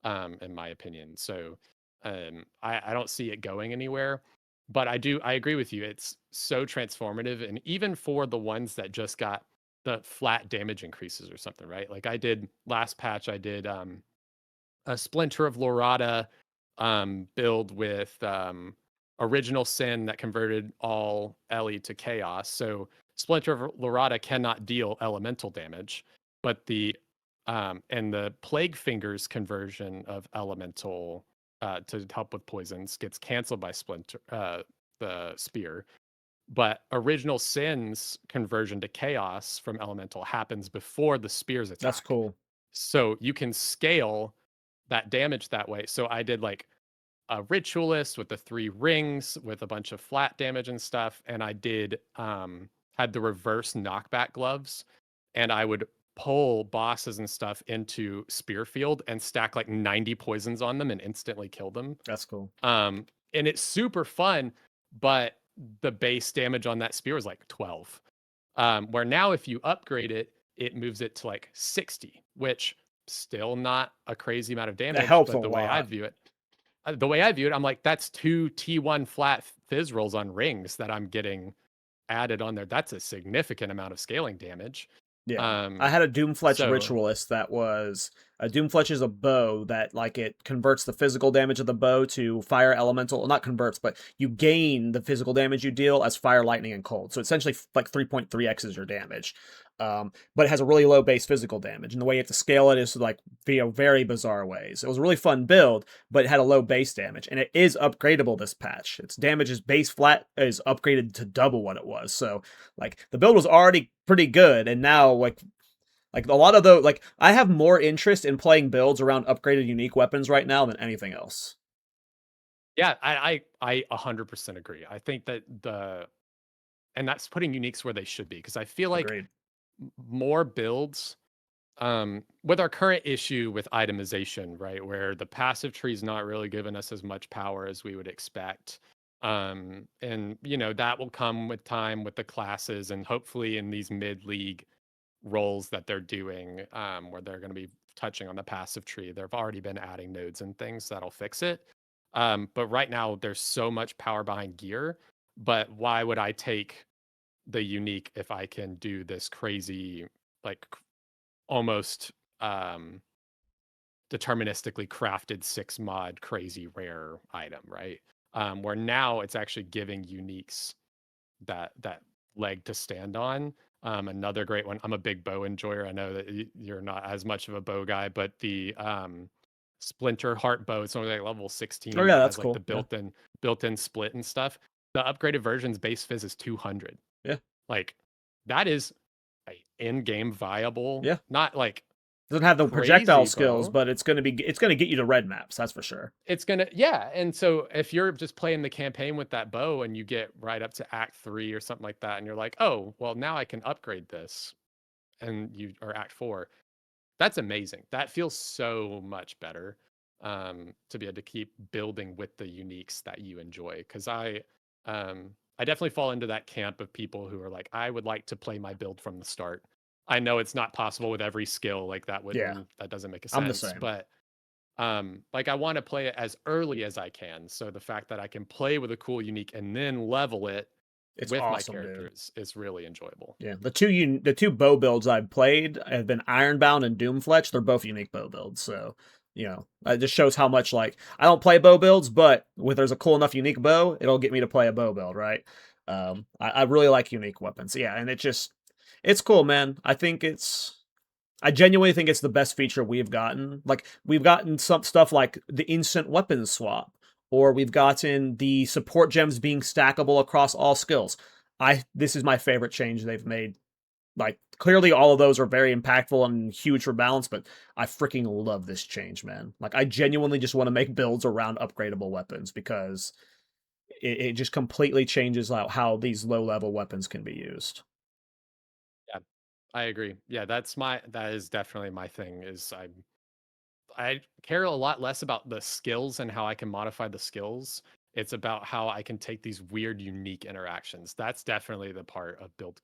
in my opinion. So I don't see it going anywhere, but I agree with you. It's so transformative, and even for the ones that just got the flat damage increases or something, right? Like I did last patch, I did a Splinter of Lorata build with Original Sin that converted all Ellie to Chaos. So Splinter of Lorata cannot deal elemental damage, but and the Plague Fingers conversion of elemental to help with poisons gets canceled by Splinter the spear. But Original Sin's conversion to Chaos from elemental happens before the spear's That's attack. cool. So you can scale that damage that way. So I did like a ritualist with the 3 rings with a bunch of flat damage and stuff, and I did had the reverse knockback gloves, and I would pull bosses and stuff into Spearfield and stack like 90 poisons on them and instantly kill them. That's cool. And it's super fun, but the base damage on that spear was like 12. Where now if you upgrade it, it moves it to like 60, which still not a crazy amount of That damage, helps a but lot. the way I view it, I'm like, that's 2 T1 flat fizz rolls on rings that I'm getting added on there. That's a significant amount of scaling damage. Yeah. I Um, had a Doomfletch so ritualist that was a Doomfletch is a bow that like it converts the physical damage of the bow to fire elemental. Well, not converts, but you gain the physical damage you deal as fire, lightning, and cold. So essentially like 3.3x's your damage. But it has a really low base physical damage, and the way you have to scale it is like via very bizarre ways. It was a really fun build, but it had a low base damage, and it is upgradable this patch. Its damage is base flat is upgraded to double what it was. So like the build was already pretty good, and now like a lot of the like I have more interest in playing builds around upgraded unique weapons right now than anything else. yeah, I 100% agree. I think that and that's putting uniques where they should be because I feel like Agreed. more builds with our current issue with itemization, right, where the passive tree is not really giving us as much power as we would expect. And you know that will come with time with the classes and hopefully in these mid-league roles that they're doing, where they're going to be touching on the passive tree. They've already been adding nodes and things that'll fix it. But right now there's so much power behind gear. But why would I take the unique if I can do this crazy, like almost deterministically crafted 6 mod crazy rare item, right? Where now it's actually giving uniques that leg to stand on. Another great one. I'm a big bow enjoyer. I know that you're not as much of a bow guy, but the Splinter Heart bow, it's only like level Oh 16, yeah, but that's has like the cool. Yeah. built-in split and stuff. The upgraded version's base fizz is 200. Yeah. Like that is a in-game viable, Yeah. not like Doesn't have the projectile crazy skills, bow. but it's gonna get you to red maps, that's for sure. It's gonna, yeah. And so if you're just playing the campaign with that bow and you get right up to Act 3 or something like that, and you're like, oh, well, now I can upgrade this, and you or Act 4, that's amazing. That feels so much better, to be able to keep building with the uniques that you enjoy. Because I definitely fall into that camp of people who are like, I would like to play my build from the start. I know it's not possible with every skill, like Yeah. that doesn't make a I'm the sense, same. but like I want to play it as early as I can. So the fact that I can play with a cool unique and then level it It's with my awesome, dude. characters is really enjoyable. Yeah, the two bow builds I've played have been Ironbound and Doomfletch. They're both unique bow builds, so you know it just shows how much like I don't play bow builds, but if there's a cool enough unique bow, it'll get me to play a bow build, right? I really like unique weapons, yeah, and it's cool, man. I think I genuinely think it's the best feature we've gotten. Like, we've gotten some stuff like the instant weapons swap, or we've gotten the support gems being stackable across all skills. This is my favorite change they've made. Like, clearly all of those are very impactful and huge for balance, but I freaking love this change, man. Like, I genuinely just want to make builds around upgradable weapons because it just completely changes how these low level weapons can be used. Yeah, I agree. Yeah, that is definitely my thing. Is I care a lot less about the skills and how I can modify the skills. It's about how I can take these weird, unique interactions. That's definitely the part of build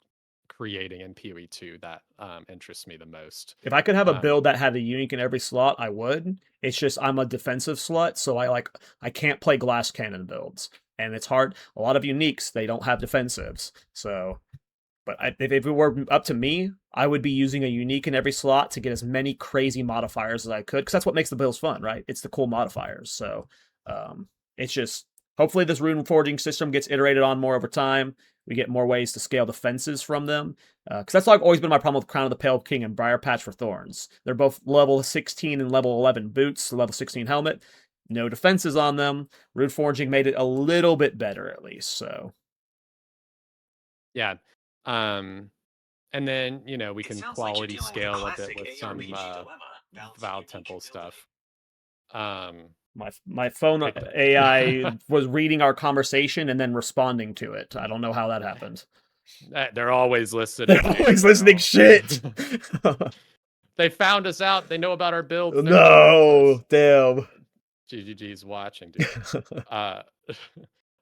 creating in PoE 2 that interests me the most. If I could have a Um, build that had a unique in every slot, I would. It's just I'm a defensive slut, so I can't play glass cannon builds, and it's hard. A lot of uniques they don't have defensives, so. But if it were up to me, I would be using a unique in every slot to get as many crazy modifiers as I could, because that's what makes the builds fun, right? It's the cool modifiers. So um, it's just hopefully this rune forging system gets iterated on more over time. We get more ways to scale defenses from them, because that's like always been my problem with Crown of the Pale King and Briar Patch for Thorns. They're both level 16 and level 11 boots, level 16 helmet. No defenses on them. Rune forging made it a little bit better at least. So yeah. And then, we It can sounds like you're quality dealing with a scale a bit classic with some ARPG dilemma, balancing Vow your peak Temple ability. stuff. Um, my phone hit that. AI was reading our conversation and then responding to it. I don't know how that happened. They're always listening, They're dude. always listening shit. They found us out. They know about our builds. They're coming for us. No, damn. GGG's watching, dude. Uh,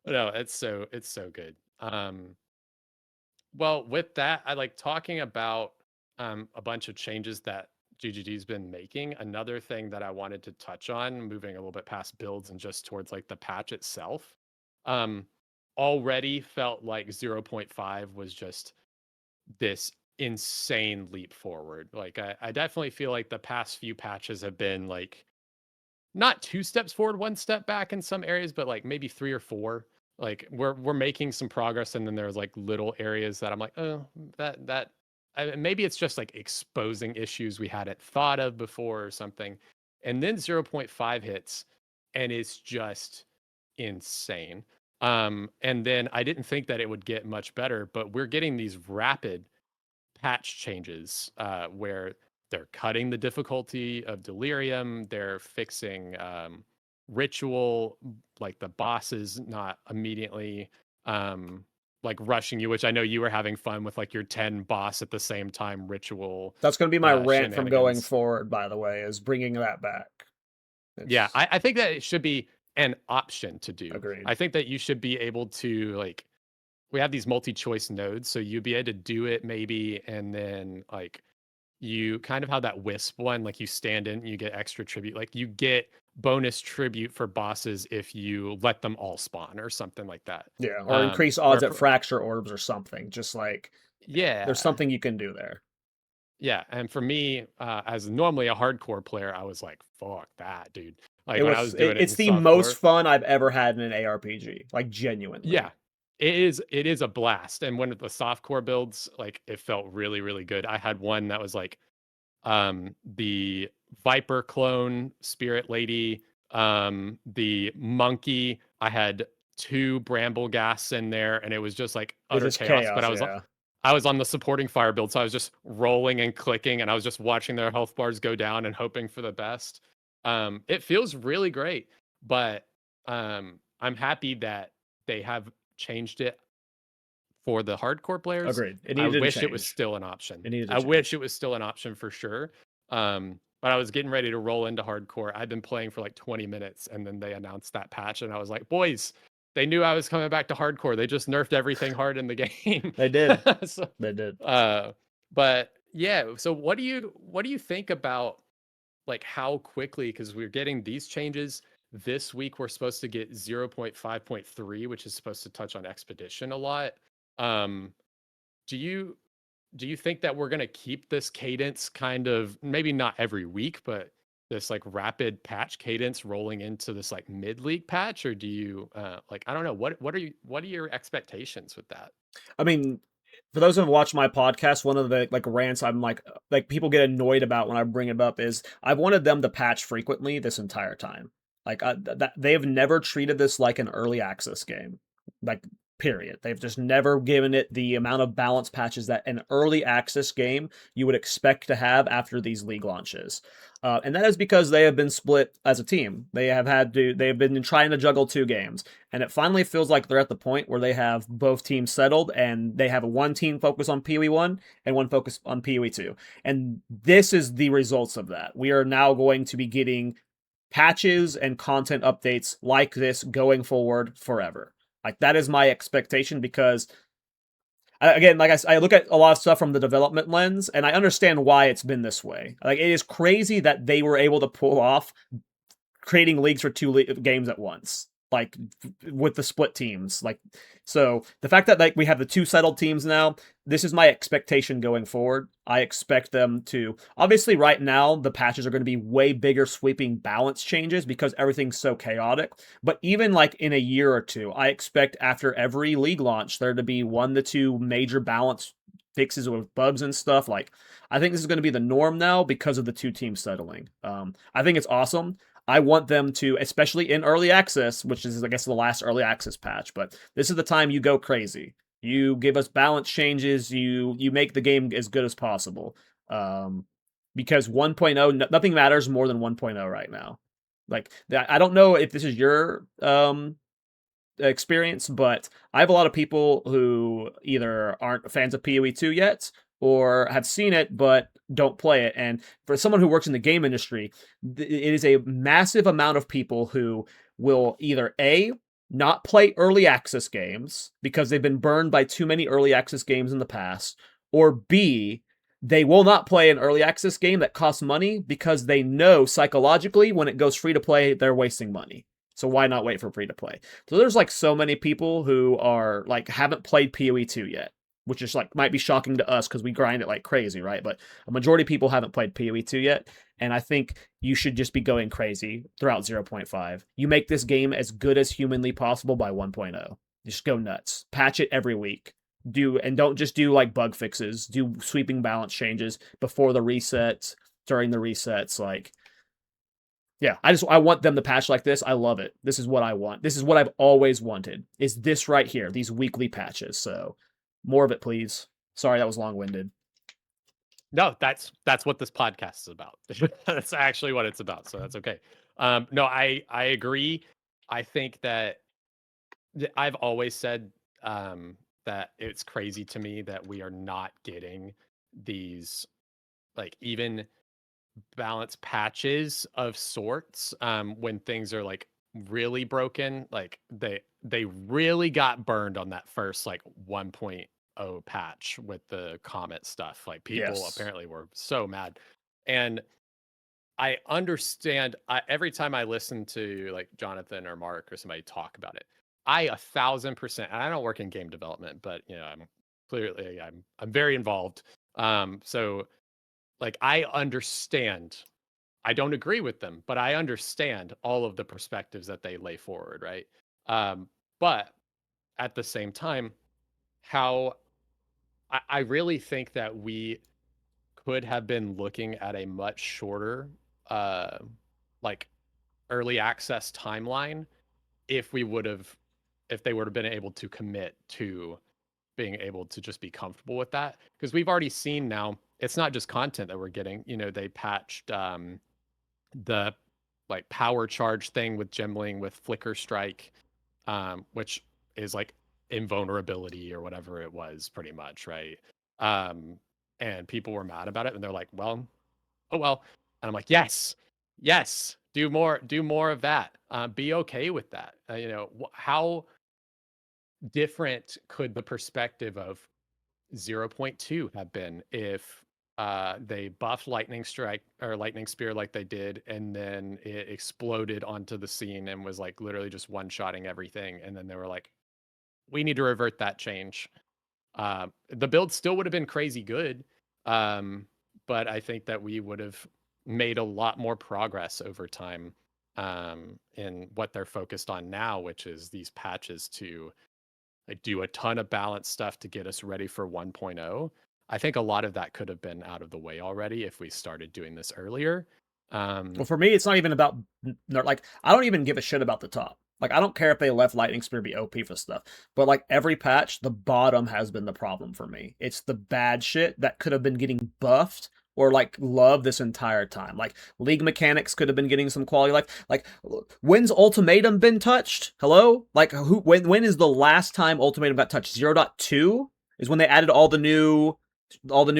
no, it's so good. Well, with that, I like talking about a bunch of changes that GGG's been making. Another thing that I wanted to touch on, moving a little bit past builds and just towards like the patch itself, um, already felt like 0.5 was just this insane leap forward. Like I definitely feel like the past few patches have been like not two steps forward, one step back in some areas, but like maybe three or four. Like we're making some progress, and then there's like little areas that I'm like, oh, maybe it's just like exposing issues we hadn't thought of before or something. And then 0.5 hits, and it's just insane. And then I didn't think that it would get much better, but we're getting these rapid patch changes where they're cutting the difficulty of delirium, they're fixing ritual, like the bosses not immediately like rushing you, which I know you were having fun with, like your 10 boss at the same time ritual That's going to be my rant from going shenanigans. forward, by the way, is bringing that back. Yeah, It's I think that it should be an option to do. agreed. I think that you should be able to like we have these multi-choice nodes, so you'd be able to do it maybe, and then like you kind of have that wisp one, like you stand in, you get extra tribute, like you get bonus tribute for bosses if you let them all spawn or something like that. Yeah, or increase Where odds at for fracture orbs or something. Just like there's yeah, something you can do there. yeah, and for me, as normally a hardcore player, I was like, "Fuck that, dude!" Like It when I was was doing it in it's the most softcore. fun I've ever had in an ARPG. Like genuinely. Yeah, it is a blast. And when the softcore builds, like it felt really, really good. I had one that was like the Viper clone, Spirit Lady, the monkey. I had two bramble gas in there, and it was just like It's utter just chaos. But chaos, yeah. I was on the supporting fire build, so I was just rolling and clicking, and I was just watching their health bars go down and hoping for the best. It feels really great, but I'm happy that they have changed it for the hardcore players. Agreed. It I needed to wish it was change. still an option. It needed to I wish change. it was still an option for sure. But I was getting ready to roll into hardcore. I'd been playing for like 20 minutes, and then they announced that patch, and I was like, boys, they knew I was coming back to hardcore. They just nerfed everything hard in the game. They did. So, They did. but yeah, so what do you think about like how quickly, because we're getting these changes this week, we're supposed to get 0.5.3, which is supposed to touch on expedition a lot. um do you think that we're going to keep this cadence, kind of maybe not every week, but this like rapid patch cadence rolling into this like mid league patch? Or do you like, I don't know, what are your expectations with that? I mean, For those who have watched my podcast, one of the like rants I'm like people get annoyed about when I bring it up is I've wanted them to patch frequently this entire time. Like they have never treated this like an early access game, like period. They've just never given it the amount of balance patches that an early access game you would expect to have after these league launches. And that is because they have been split as a team. They have been trying to juggle two games. And it finally feels like they're at the point where they have both teams settled and they have one team focus on PoE 1 and one focus on PoE 2. And this is the results of that. We are now going to be getting patches and content updates like this going forward forever. Like that is my expectation because again, like I look at a lot of stuff from the development lens, and I understand why it's been this way. Like it is crazy that they were able to pull off creating leagues for games at once, like with the split teams. Like, so the fact that like we have the two settled teams now, this is my expectation going forward. I expect them to obviously right now the patches are going to be way bigger sweeping balance changes because everything's so chaotic. But even like in a year or two, I expect after every league launch there to be 1 to 2 major balance fixes with bugs and stuff. Like I think this is going to be the norm now because of the two teams settling. I think it's awesome. I want them to, especially in early access, which is, I guess, the last early access patch, but this is the time you go crazy. You give us balance changes. You make the game as good as possible. Because 1.0, nothing matters more than 1.0 right now. Like, I don't know if this is your experience, but I have a lot of people who either aren't fans of PoE 2 yet or have seen it but don't play it. And for someone who works in the game industry, it is a massive amount of people who will either A, not play early access games because they've been burned by too many early access games in the past, or B, they will not play an early access game that costs money because they know psychologically when it goes free to play, they're wasting money. So why not wait for free to play? So there's like so many people who are like haven't played PoE 2 yet, which is like might be shocking to us because we grind it like crazy, right? But a majority of people haven't played PoE 2 yet, and I think you should just be going crazy throughout 0.5. You make this game as good as humanly possible by 1.0. Just go nuts. Patch it every week. Don't just do like bug fixes. Do sweeping balance changes before the resets, during the resets, like yeah, I want them to patch like this. I love it. This is what I want. This is what I've always wanted. Is this right here, these weekly patches. So more of it, please. Sorry, that was long-winded. No, that's what this podcast is about. That's actually what it's about. So that's okay. No, I agree. I think that I've always said that it's crazy to me that we are not getting these like even balance patches of sorts when things are like really broken. Like they really got burned on that first like 1.0 patch with the comet stuff. Like people Yes. apparently were so mad. And I understand every time I listen to like Jonathan or Mark or somebody talk about it, I 1,000%, and I don't work in game development, but you know, I'm very involved. So like I understand. I don't agree with them, but I understand all of the perspectives that they lay forward, right? But at the same time, how I really think that we could have been looking at a much shorter, uh, like early access timeline if we would have, if they would have been able to commit to being able to just be comfortable with that. Because we've already seen now, it's not just content that we're getting. You know, they patched the like power charge thing with Gemling with Flicker Strike, which is like invulnerability or whatever it was, pretty much, right? Um, and people were mad about it, and they're like, "Well, oh well," and I'm like, "Yes, yes, do more of that. Be okay with that. You know, how different could the perspective of 0.2 have been if they buffed lightning strike or lightning spear like they did and then it exploded onto the scene and was like literally just one-shotting everything, and then they were like, we need to revert that change. The build still would have been crazy good, but I think that we would have made a lot more progress over time in what they're focused on now, which is these patches to like do a ton of balance stuff to get us ready for 1.0. I think a lot of that could have been out of the way already if we started doing this earlier. Well, for me, it's not even about like I don't even give a shit about the top. Like I don't care if they left Lightning Spear be OP for stuff, but like every patch, the bottom has been the problem for me. It's the bad shit that could have been getting buffed or like loved this entire time. Like league mechanics could have been getting some quality life. Like when's Ultimatum been touched? Hello? Like when is the last time Ultimatum got touched? 0.2 is when they added all the new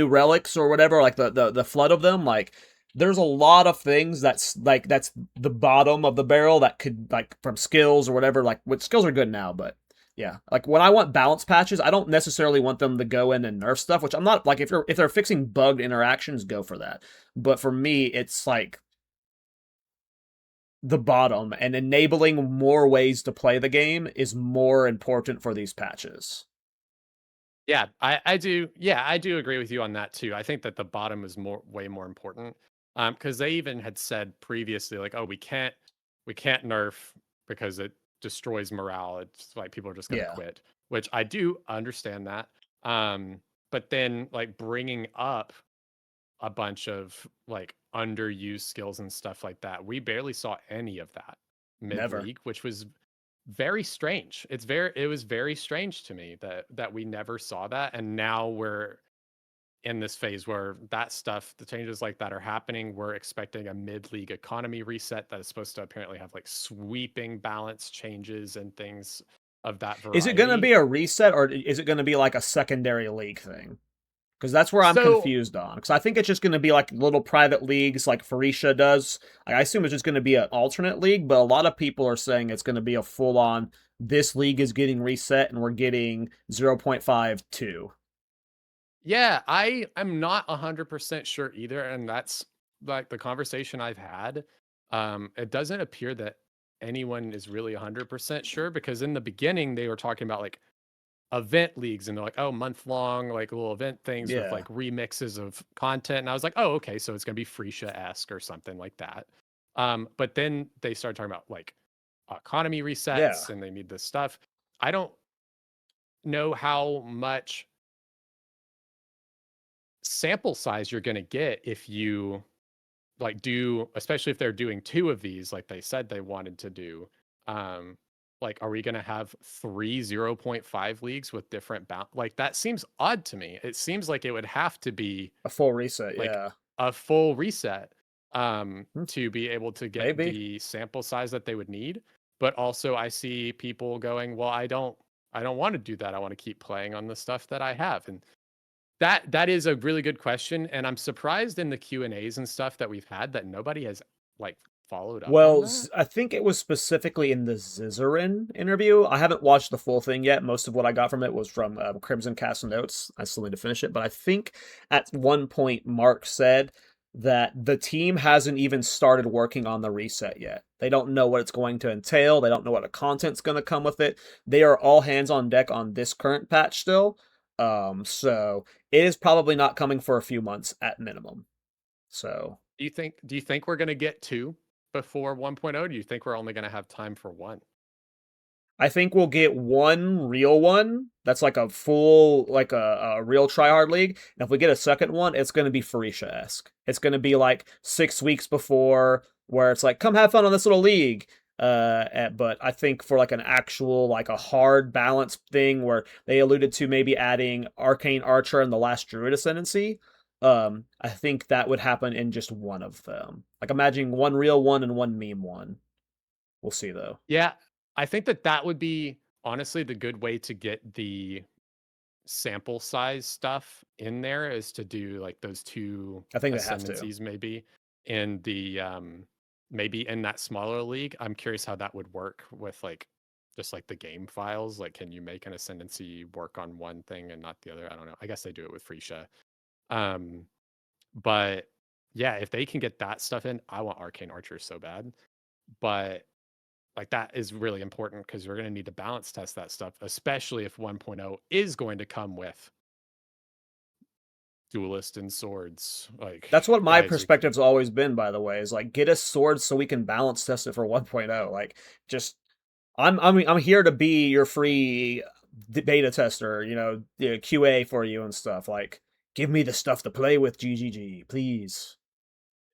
relics or whatever, like the flood of them. Like there's a lot of things that's the bottom of the barrel that could, like, from skills or whatever, like what skills are good now, but yeah, like when I want balance patches, I don't necessarily want them to go in and nerf stuff, which I'm not like, if they're fixing bugged interactions, go for that. But for me, it's like the bottom, and enabling more ways to play the game is more important for these patches. Yeah, I do. Yeah, I do agree with you on that too. I think that the bottom is way more important. Because they even had said previously, like, oh, we can't nerf because it destroys morale. It's like people are just gonna Yeah. quit, which I do understand that. But then like bringing up a bunch of like underused skills and stuff like that, we barely saw any of that mid Never. league, which was very strange. It was very strange to me that we never saw that, and now we're in this phase where that stuff, the changes like that are happening. We're expecting a mid-league economy reset that is supposed to apparently have like sweeping balance changes and things of that Is it going to variety. be a reset, or is it going to be like a secondary league thing? Because that's where I'm So confused on. Because I think it's just going to be like little private leagues like Farisha does. Like, I assume it's just going to be an alternate league, but a lot of people are saying it's going to be a full on, this league is getting reset and we're getting 0.52. yeah, I'm not 100% sure either, and that's like the conversation I've had. It doesn't appear that anyone is really 100% sure, because in the beginning they were talking about like event leagues, and they're like, oh, month long, like little event things with Yeah. like remixes of content. And I was like, oh, okay, so it's gonna be Freesia-esque or something like that. But then they started talking about like economy Yeah. resets and they need this stuff. I don't know how much sample size you're gonna get if you like do, especially if they're doing two of these like they said they wanted to do. um like, are we going to have 3 0.5 leagues with different like that seems odd to me. It seems like it would have to be A full reset. like Yeah. a full reset Hmm, to be able to get maybe. the sample size that they would need. But also I see people going, well, I don't want to do that. I want to keep playing on the stuff that I have. And that is a really good question, and I'm surprised in the Q&As and stuff that we've had that nobody has like followed up on Well, that. I think it was specifically in the Zizarin interview. I haven't watched the full thing yet. Most of what I got from it was from Crimson Cast Notes. I still need to finish it, but I think at one point Mark said that the team hasn't even started working on the reset yet. They don't know what it's going to entail. They don't know what the content's going to come with it. They are all hands on deck on this current patch still. So it is probably not coming for a few months at minimum. So Do you think we're going to get two before 1.0? Do you think we're only going to have time for one? I think we'll get one real one that's like a full, like a real tryhard league. And if we get a second one, it's going to be Farisha esque. It's going to be like 6 weeks before, where it's like, come have fun on this little league. But I think for like an actual, like a hard balance thing where they alluded to maybe adding Arcane Archer and the Last Druid Ascendancy, I think that would happen in just one of them. Like imagining one real one and one meme one. We'll see though. Yeah, I think that would be honestly the good way to get the sample size stuff in there, is to do like those two I think they have to. ascendancies maybe in the maybe in that smaller league. I'm curious how that would work with like just like the game files. Like, can you make an ascendancy work on one thing and not the other? I don't know. I guess they do it with Freesia. Um, but yeah, if they can get that stuff in, I want Arcane Archer so bad. But like that is really important because we're going to need to balance test that stuff, especially if 1.0 is going to come with duelist and swords. Like, That's what my guys, perspective's always been, by the way, is like get us swords so we can balance test it for 1.0. Like just I'm here to be your free beta tester, QA for you and stuff. Like, give me the stuff to play with, GGG, please.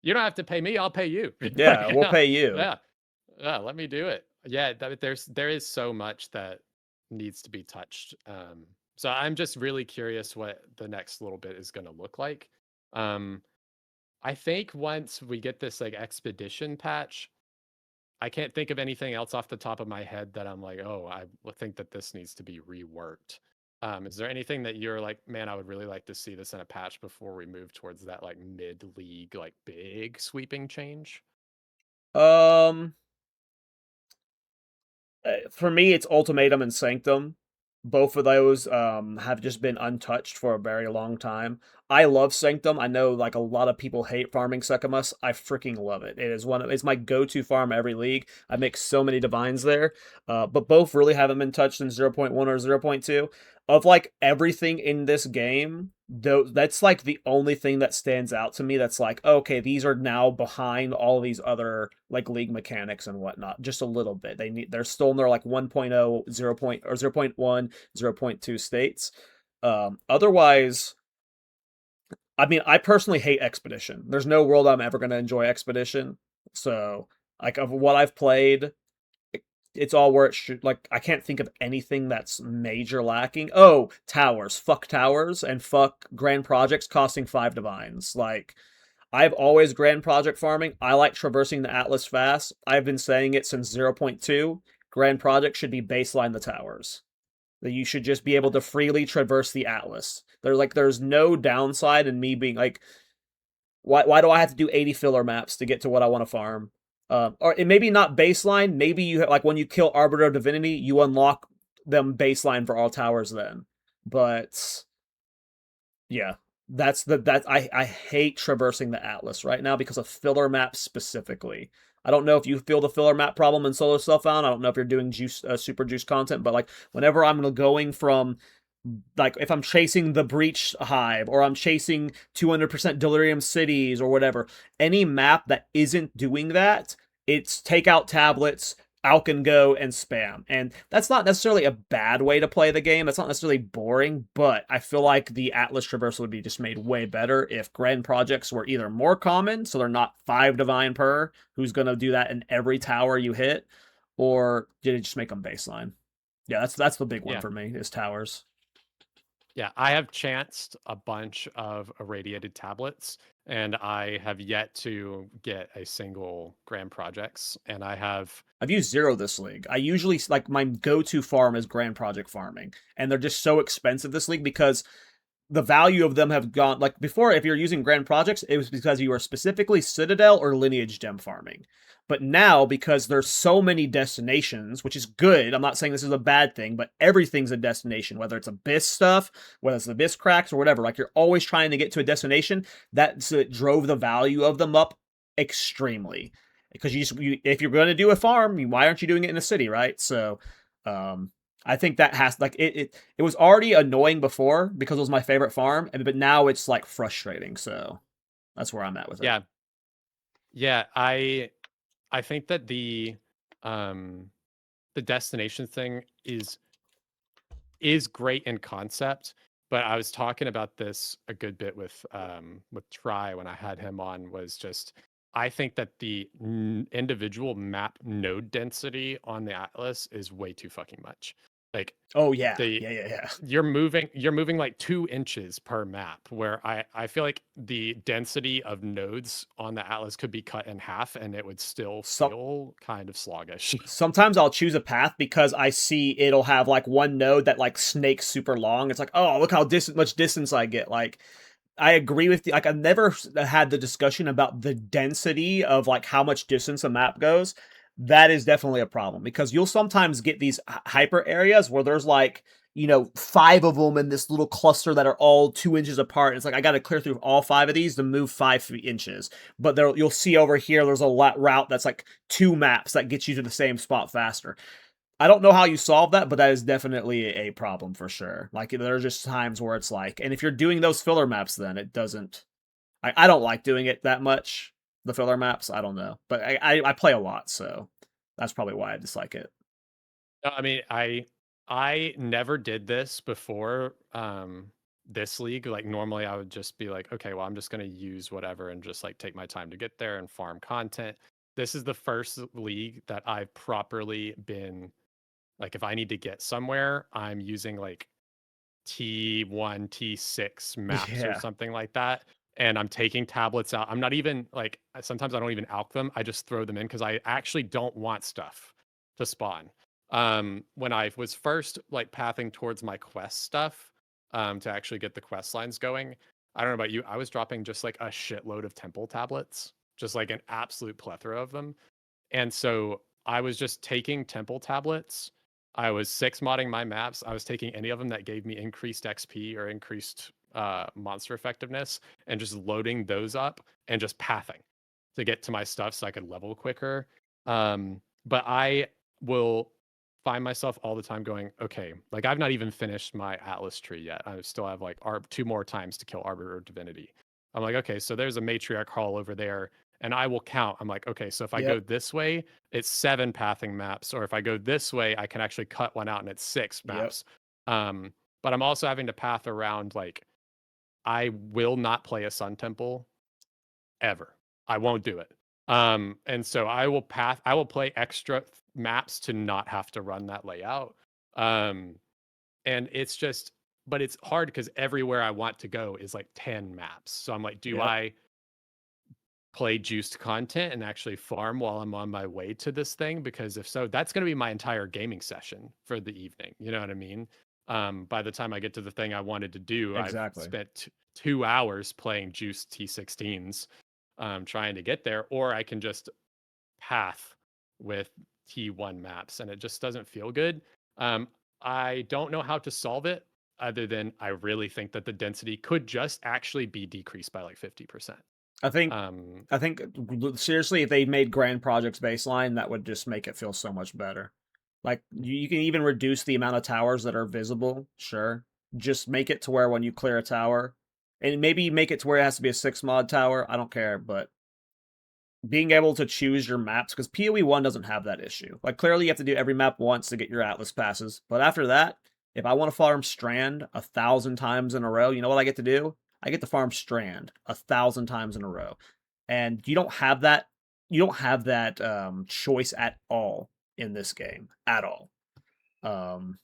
You don't have to pay me, I'll pay you. Yeah, we'll pay you. Yeah. Yeah, let me do it. Yeah, there is so much that needs to be touched. So I'm just really curious what the next little bit is going to look like. Um, I think once we get this like expedition patch, I can't think of anything else off the top of my head that I'm like, oh, I think that this needs to be reworked. Is there anything that you're like, man, I would really like to see this in a patch before we move towards that like mid-league, like big sweeping change? Um, for me, it's Ultimatum and Sanctum. Both of those have just been untouched for a very long time. I love Sanctum. I know like a lot of people hate farming Succumus. I freaking love it. It's my go-to farm every league. I make so many divines there. But both really haven't been touched in 0.1 or 0.2. Of like everything in this game, though, that's like the only thing that stands out to me that's like, okay, these are now behind all these other like league mechanics and whatnot, just a little bit. They're still in their like 1.0, 0. Or 0.1, 0.2 states. Otherwise, I mean, I personally hate Expedition. There's no world I'm ever going to enjoy Expedition. So, like, of what I've played, it's all where it should. Like, I can't think of anything that's major lacking. Oh, towers. Fuck towers and fuck grand projects costing 5 divines. Like, I've always grand project farming. I like traversing the Atlas fast. I've been saying it since 0.2. Grand project should be baseline the towers. That you should just be able to freely traverse the Atlas. There's no downside in me being like, why do I have to do 80 filler maps to get to what I want to farm? Or it maybe not baseline. Maybe you like when you kill Arbiter of Divinity, you unlock them baseline for all towers then. But yeah, I hate traversing the Atlas right now because of filler maps specifically. I don't know if you feel the filler map problem in Solo Self-Found. I don't know if you're doing super juice content, but like whenever I'm going from like if I'm chasing the Breach Hive or I'm chasing 200% Delirium Cities or whatever, any map that isn't doing that, it's take out tablets, Alkin Go, and spam. And that's not necessarily a bad way to play the game. That's not necessarily boring, but I feel like the Atlas Traversal would be just made way better if Grand Projects were either more common, so they're not 5 divine per, who's going to do that in every tower you hit, or did it just make them baseline? Yeah, that's the big one Yeah. for me, is towers. Yeah, I have chanced a bunch of irradiated tablets, and I have yet to get a single grand projects. And I've used 0 this league. I usually like my go-to farm is grand project farming, and they're just so expensive this league because the value of them have gone like before. If you're using grand projects, it was because you were specifically Citadel or Lineage gem farming. But now, because there's so many destinations, which is good, I'm not saying this is a bad thing, but everything's a destination, whether it's Abyss stuff, whether it's Abyss cracks or whatever. Like you're always trying to get to a destination. It drove the value of them up extremely. Because if you're going to do a farm, why aren't you doing it in a city, right? So, I think that has like it was already annoying before because it was my favorite farm, but now it's like frustrating. So that's where I'm at with it. yeah, yeah, I think that the destination thing is great in concept, but I was talking about this a good bit with Try when I had him on. Was just I think that the individual map node density on the Atlas is way too fucking much. Like Oh yeah, the yeah. you're moving like 2 inches per map, where I feel like the density of nodes on the Atlas could be cut in half and it would still So feel kind of sluggish. sometimes I'll choose a path because I see it'll have like one node that like snakes super long. It's like, oh, look how much distance I get. Like I agree with you. Like I've never had the discussion about the density of like how much distance a map goes. That is definitely a problem because you'll sometimes get these hyper areas where there's like 5 of them in this little cluster that are all 2 inches apart. It's like I got to clear through all 5 of these to move 5 inches. But there, you'll see over here, there's a route that's like 2 maps that gets you to the same spot faster. I don't know how you solve that, but that is definitely a problem for sure. Like there are just times where it's like, and if you're doing those filler maps, then it doesn't. I don't like doing it that much. The filler maps, I don't know, but I play a lot, so that's probably why I dislike it. No, I mean, I never did this before this league. Like normally I would just be like, okay, well, I'm just gonna use whatever and just like take my time to get there and farm content. This is the first league that I've properly been like, if I need to get somewhere, I'm using like T1, T6 maps or Yeah. something like that. And I'm taking tablets out. I'm not even like, sometimes I don't even alch them. I just throw them in because I actually don't want stuff to spawn. When I was first like pathing towards my quest stuff, to actually get the quest lines going, I don't know about you, I was dropping just like a shitload of temple tablets, just like an absolute plethora of them. And so I was just taking temple tablets. I was six modding my maps. I was taking any of them that gave me increased XP or increased monster effectiveness and just loading those up and just pathing to get to my stuff so I could level quicker. But I will find myself all the time going, okay, like I've not even finished my Atlas tree yet. I still have like two more times to kill Arbiter of Divinity. I'm like, okay, so there's a matriarch hall over there and I will count. I'm like, okay, so if I go Yep. this way, it's 7 pathing maps, or if I go this way, I can actually cut one out and it's 6 Yep. maps. But I'm also having to path around like I will not play a Sun Temple ever. I won't do it. And so I will play extra maps to not have to run that layout. Um, and it's just, but it's hard because everywhere I want to go is like 10 maps. So I'm like, do Yep. I play juiced content and actually farm while I'm on my way to this thing? Because if so, that's going to be my entire gaming session for the evening. You know what I mean? By the time I get to the thing I wanted to do, I've Exactly. spent 2 hours playing juiced T16s, trying to get there, or I can just path with T1 maps, and it just doesn't feel good. Um, I don't know how to solve it other than I really think that the density could just actually be decreased by like 50%. I think Um, I think seriously, if they made grand projects baseline, that would just make it feel so much better. Like you can even reduce the amount of towers that are visible. Sure, just make it to where when you clear a tower, and maybe make it to where it has to be a 6 mod tower. I don't care, but being able to choose your maps, because PoE 1 doesn't have that issue. Like clearly you have to do every map once to get your Atlas passes, but after that, if I want to farm Strand 1,000 times in a row, you know what I get to do? I get to farm Strand 1,000 times in a row, and you don't have that. You don't have that choice at all in this game at all. Um,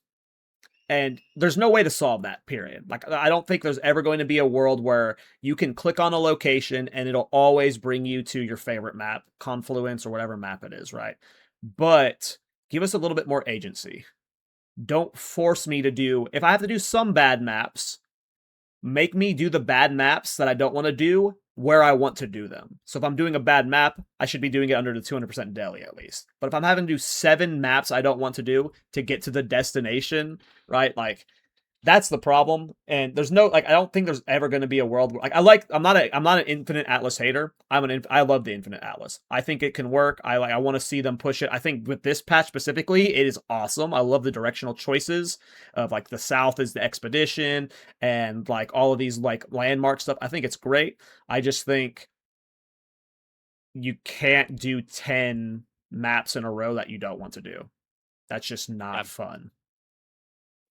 and there's no way to solve that, period. Like, I don't think there's ever going to be a world where you can click on a location and it'll always bring you to your favorite map, Confluence or whatever map it is, right? But give us a little bit more agency. Don't force me to do, if I have to do some bad maps, make me do the bad maps that I don't want to do where I want to do them. So if I'm doing a bad map, I should be doing it under the 200% deli at least. But if I'm having to do 7 maps I don't want to do to get to the destination, right? Like that's the problem. And there's no like I don't think there's ever going to be a world where, like I'm not an Infinite Atlas hater. I love the Infinite Atlas. I think it can work. I want to see them push it. I think with this patch specifically, it is awesome. I love the directional choices of like the south is the expedition and like all of these like landmark stuff. I think it's great. I just think you can't do 10 maps in a row that you don't want to do. That's just not yeah, fun.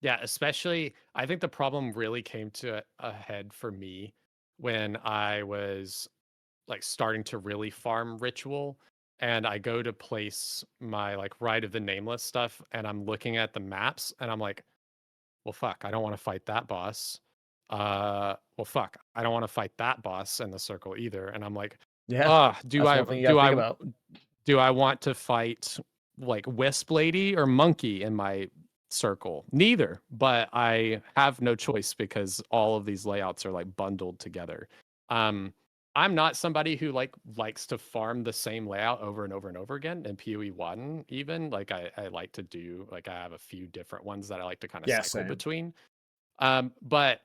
yeah, especially I think the problem really came to a head for me when I was like starting to really farm ritual and I go to place my like Rite of the Nameless stuff and I'm looking at the maps and I'm like, well fuck, I don't want to fight that boss. Well fuck, I don't want to fight that boss in the circle either. And I'm like, Yeah, that's one thing you got to think about. do I want to fight like Wisp Lady or Monkey in my circle? Neither, but I have no choice because all of these layouts are like bundled together. Um, I'm not somebody who like likes to farm the same layout over and over and over again in PoE 1 even. Like I like to do like I have a few different ones that I like to kind of Yeah, cycle same. between. But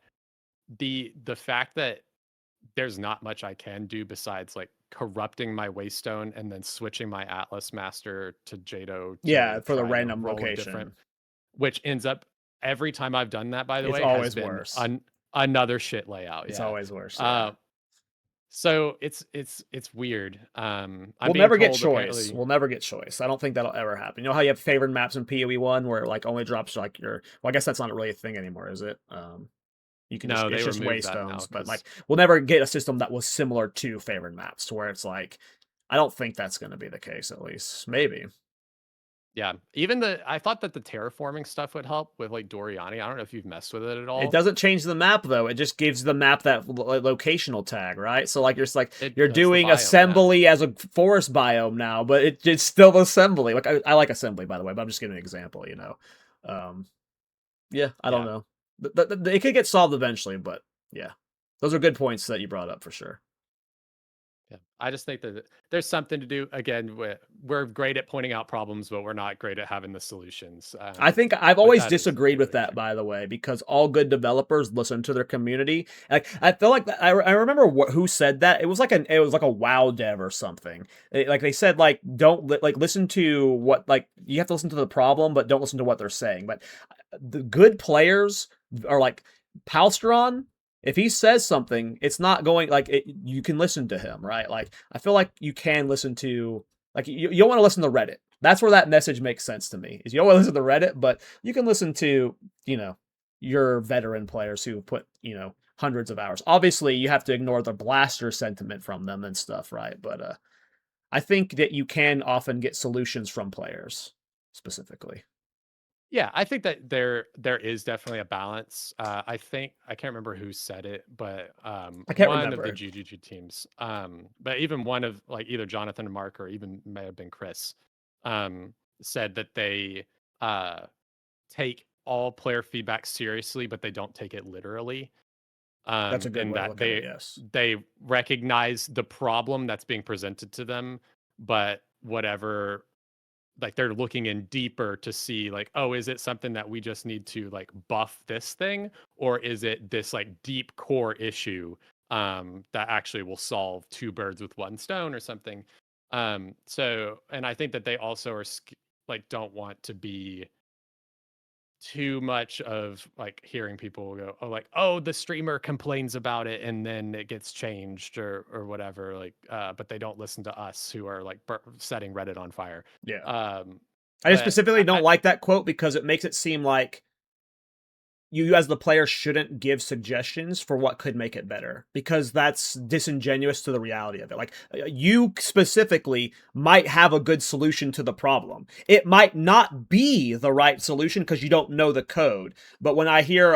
the fact that there's not much I can do besides like corrupting my Waystone and then switching my Atlas Master to Jado Yeah, to for the try a random roll of different, location. which ends up every time I've done that, by the It's way, has always been worse. another shit layout. It's Yeah. always worse. Uh, Yeah. So it's weird. I'm We'll being never get told choice. apparently We'll never get choice. I don't think that'll ever happen. You know how you have favored maps in PoE 1 where it like only drops like your well, I guess that's not really a thing anymore, is it? You can just no, it's they just removed that now waystones, but like because we'll never get a system that was similar to favored maps to where it's like I don't think that's going to be the case at least. Maybe. yeah, even the I thought that the terraforming stuff would help with like Doriani. I don't know if you've messed with it at It all. doesn't change the map though. It just gives the map that locational tag, right? So like you're just like It you're does the doing biome, yeah. assembly as a forest biome now, but it's still assembly. Like I like assembly by the way, but I'm just giving an example. Um, yeah, I don't Yeah. know. It could get solved eventually, but yeah, those are good points that you brought up for sure. Yeah. I just think that there's something to do. Again, we're great at pointing out problems, but we're not great at having the solutions. I think I've But always that is disagreed with really that, true. by the way, because all good developers listen to their community. Like I feel like I remember who said that. It was like a WoW dev or something. Like they said like don't like listen to what like you have to listen to the problem, but don't listen to what they're saying. But the good players are like Palstron. If he says something, it's not going like you can listen to him, right? Like I feel like you can listen to like you don't want to listen to Reddit. That's where that message makes sense to me. Is you don't want to listen to Reddit, but you can listen to your veteran players who put hundreds of hours. Obviously, you have to ignore the blaster sentiment from them and stuff, right? But I think that you can often get solutions from players specifically. Yeah, I think that there is definitely a balance. I think I can't remember who said it, but I can't one of the remember. GGG teams, but even one of like either Jonathan and Mark or even may have been Chris, um, said that they uh, take all player feedback seriously, but they don't take it literally. That's a good In way to that look at it. Yes. they recognize the problem that's being presented to them, but whatever like they're looking in deeper to see like, oh, is it something that we just need to like buff this thing, or is it this like deep core issue that actually will solve two birds with one stone or something. So and I think that they also are like don't want to be too much of like hearing people go, oh, like, oh, the streamer complains about it and then it gets changed or whatever, like but they don't listen to us who are like setting Reddit on fire. Yeah. um I just but specifically don't like that quote because it makes it seem like you as the player shouldn't give suggestions for what could make it better because that's disingenuous to the reality of it. Like you specifically might have a good solution to the problem. It might not be the right solution because you don't know the code. But when I hear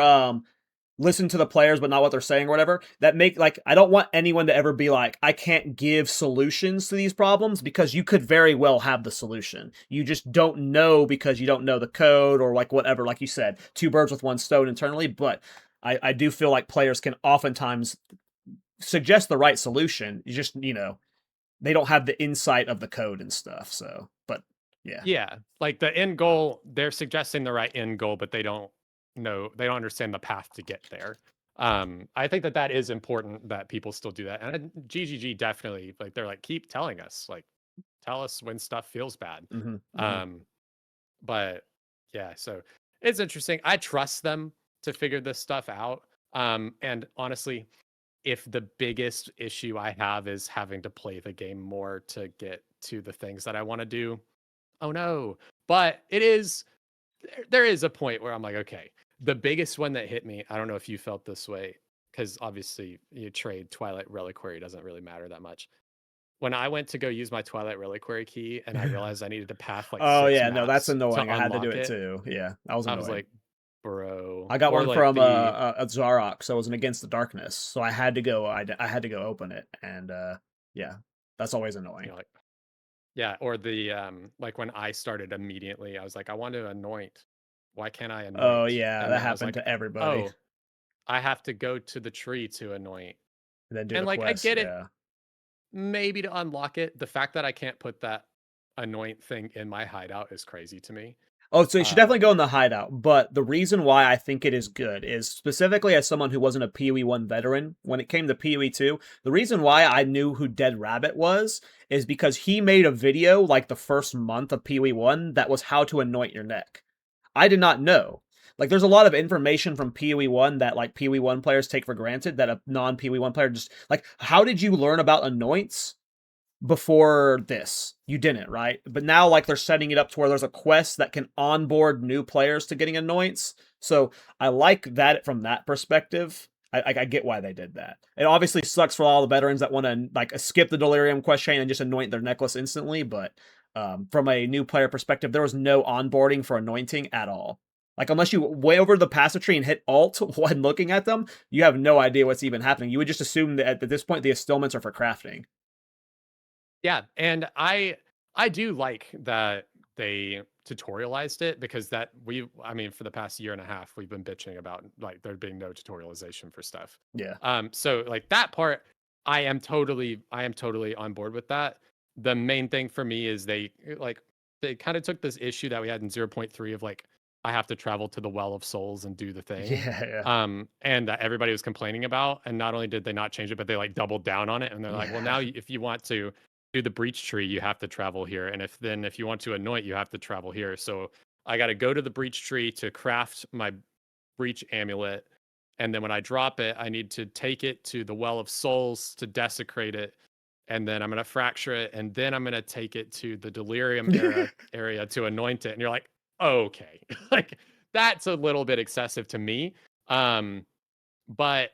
listen to the players but not what they're saying or whatever, that make like I don't want anyone to ever be like I can't give solutions to these problems because you could very well have the solution. You just don't know because you don't know the code or like whatever, like you said, two birds with one stone internally. But I do feel like players can oftentimes suggest the right solution. You just they don't have the insight of the code and stuff. So but yeah. yeah, like the end goal, they're suggesting the right end goal, but they don't know, they don't understand the path to get there. I think that that is important that people still do that, and GGG definitely like they're like keep telling us, like tell us when stuff feels bad. Mm-hmm, mm-hmm. um but yeah, so it's interesting. I trust them to figure this stuff out. And honestly, if the biggest issue I have is having to play the game more to get to the things that I want to do, oh no. But it is there is a point where I'm like, okay, the biggest one that hit me, I don't know if you felt this way, because obviously you trade Twilight Reliquary doesn't really matter that much. When I went to go use my Twilight Reliquary key and I realized I needed to path like Oh six yeah, no, that's maps to annoying. I had to do unlock it it, too. Yeah, that was I was annoying. like, bro. I got Or one like from the a Zarok, so it was an Against the Darkness. So I had to go. I had to go open it, and yeah, that's always you annoying. know like yeah, or the like when I started immediately, I was like, I want to anoint. Why can't I Oh anoint? yeah, And that then I was happened like, to everybody. oh, I have to go to the tree to anoint. And then do And the like I quest. get it, Yeah. maybe to unlock it. The fact that I can't put that anoint thing in my hideout is crazy to me. Oh, so you should definitely go in Um, the hideout. But the reason why I think it is good is specifically as someone who wasn't a PoE 1 veteran, when it came to PoE 2, the reason why I knew who Dead Rabbit was is because he made a video like the first month of PoE 1 that was how to anoint your neck. I did not know. Like, there's a lot of information from PoE1 that like PoE1 players take for granted that a non-PoE1 player just like. How did you learn about anoints before this? You didn't, right? But now like they're setting it up to where there's a quest that can onboard new players to getting anoints. So I like that from that perspective. I get why they did that. It obviously sucks for all the veterans that want to like skip the delirium quest chain and just anoint their necklace instantly. But from a new player perspective, there was no onboarding for anointing at all. Like, unless you way over the passive tree and hit alt when looking at them, you have no idea what's even happening. You would just assume that at this point the installments are for crafting. Yeah, and I do like that they tutorialized it, because I mean, for the past year and a half we've been bitching about like there being no tutorialization for stuff. Yeah. So like that part, I am totally on board with that. The main thing for me is they kind of took this issue that we had in 0.3 of like I have to travel to the Well of Souls and do the thing. Yeah. And that everybody was complaining about, and not only did they not change it, but they like doubled down on it, and they're like, well, now Yeah. if you want to do the breach tree, you have to travel here. And if you want to anoint, you have to travel here. So I got to go to the breach tree to craft my breach amulet. And then when I drop it, I need to take it to the Well of Souls to desecrate it. And then I'm going to fracture it. And then I'm going to take it to the Delirium area to anoint it. And you're like, okay, like that's a little bit excessive to me. But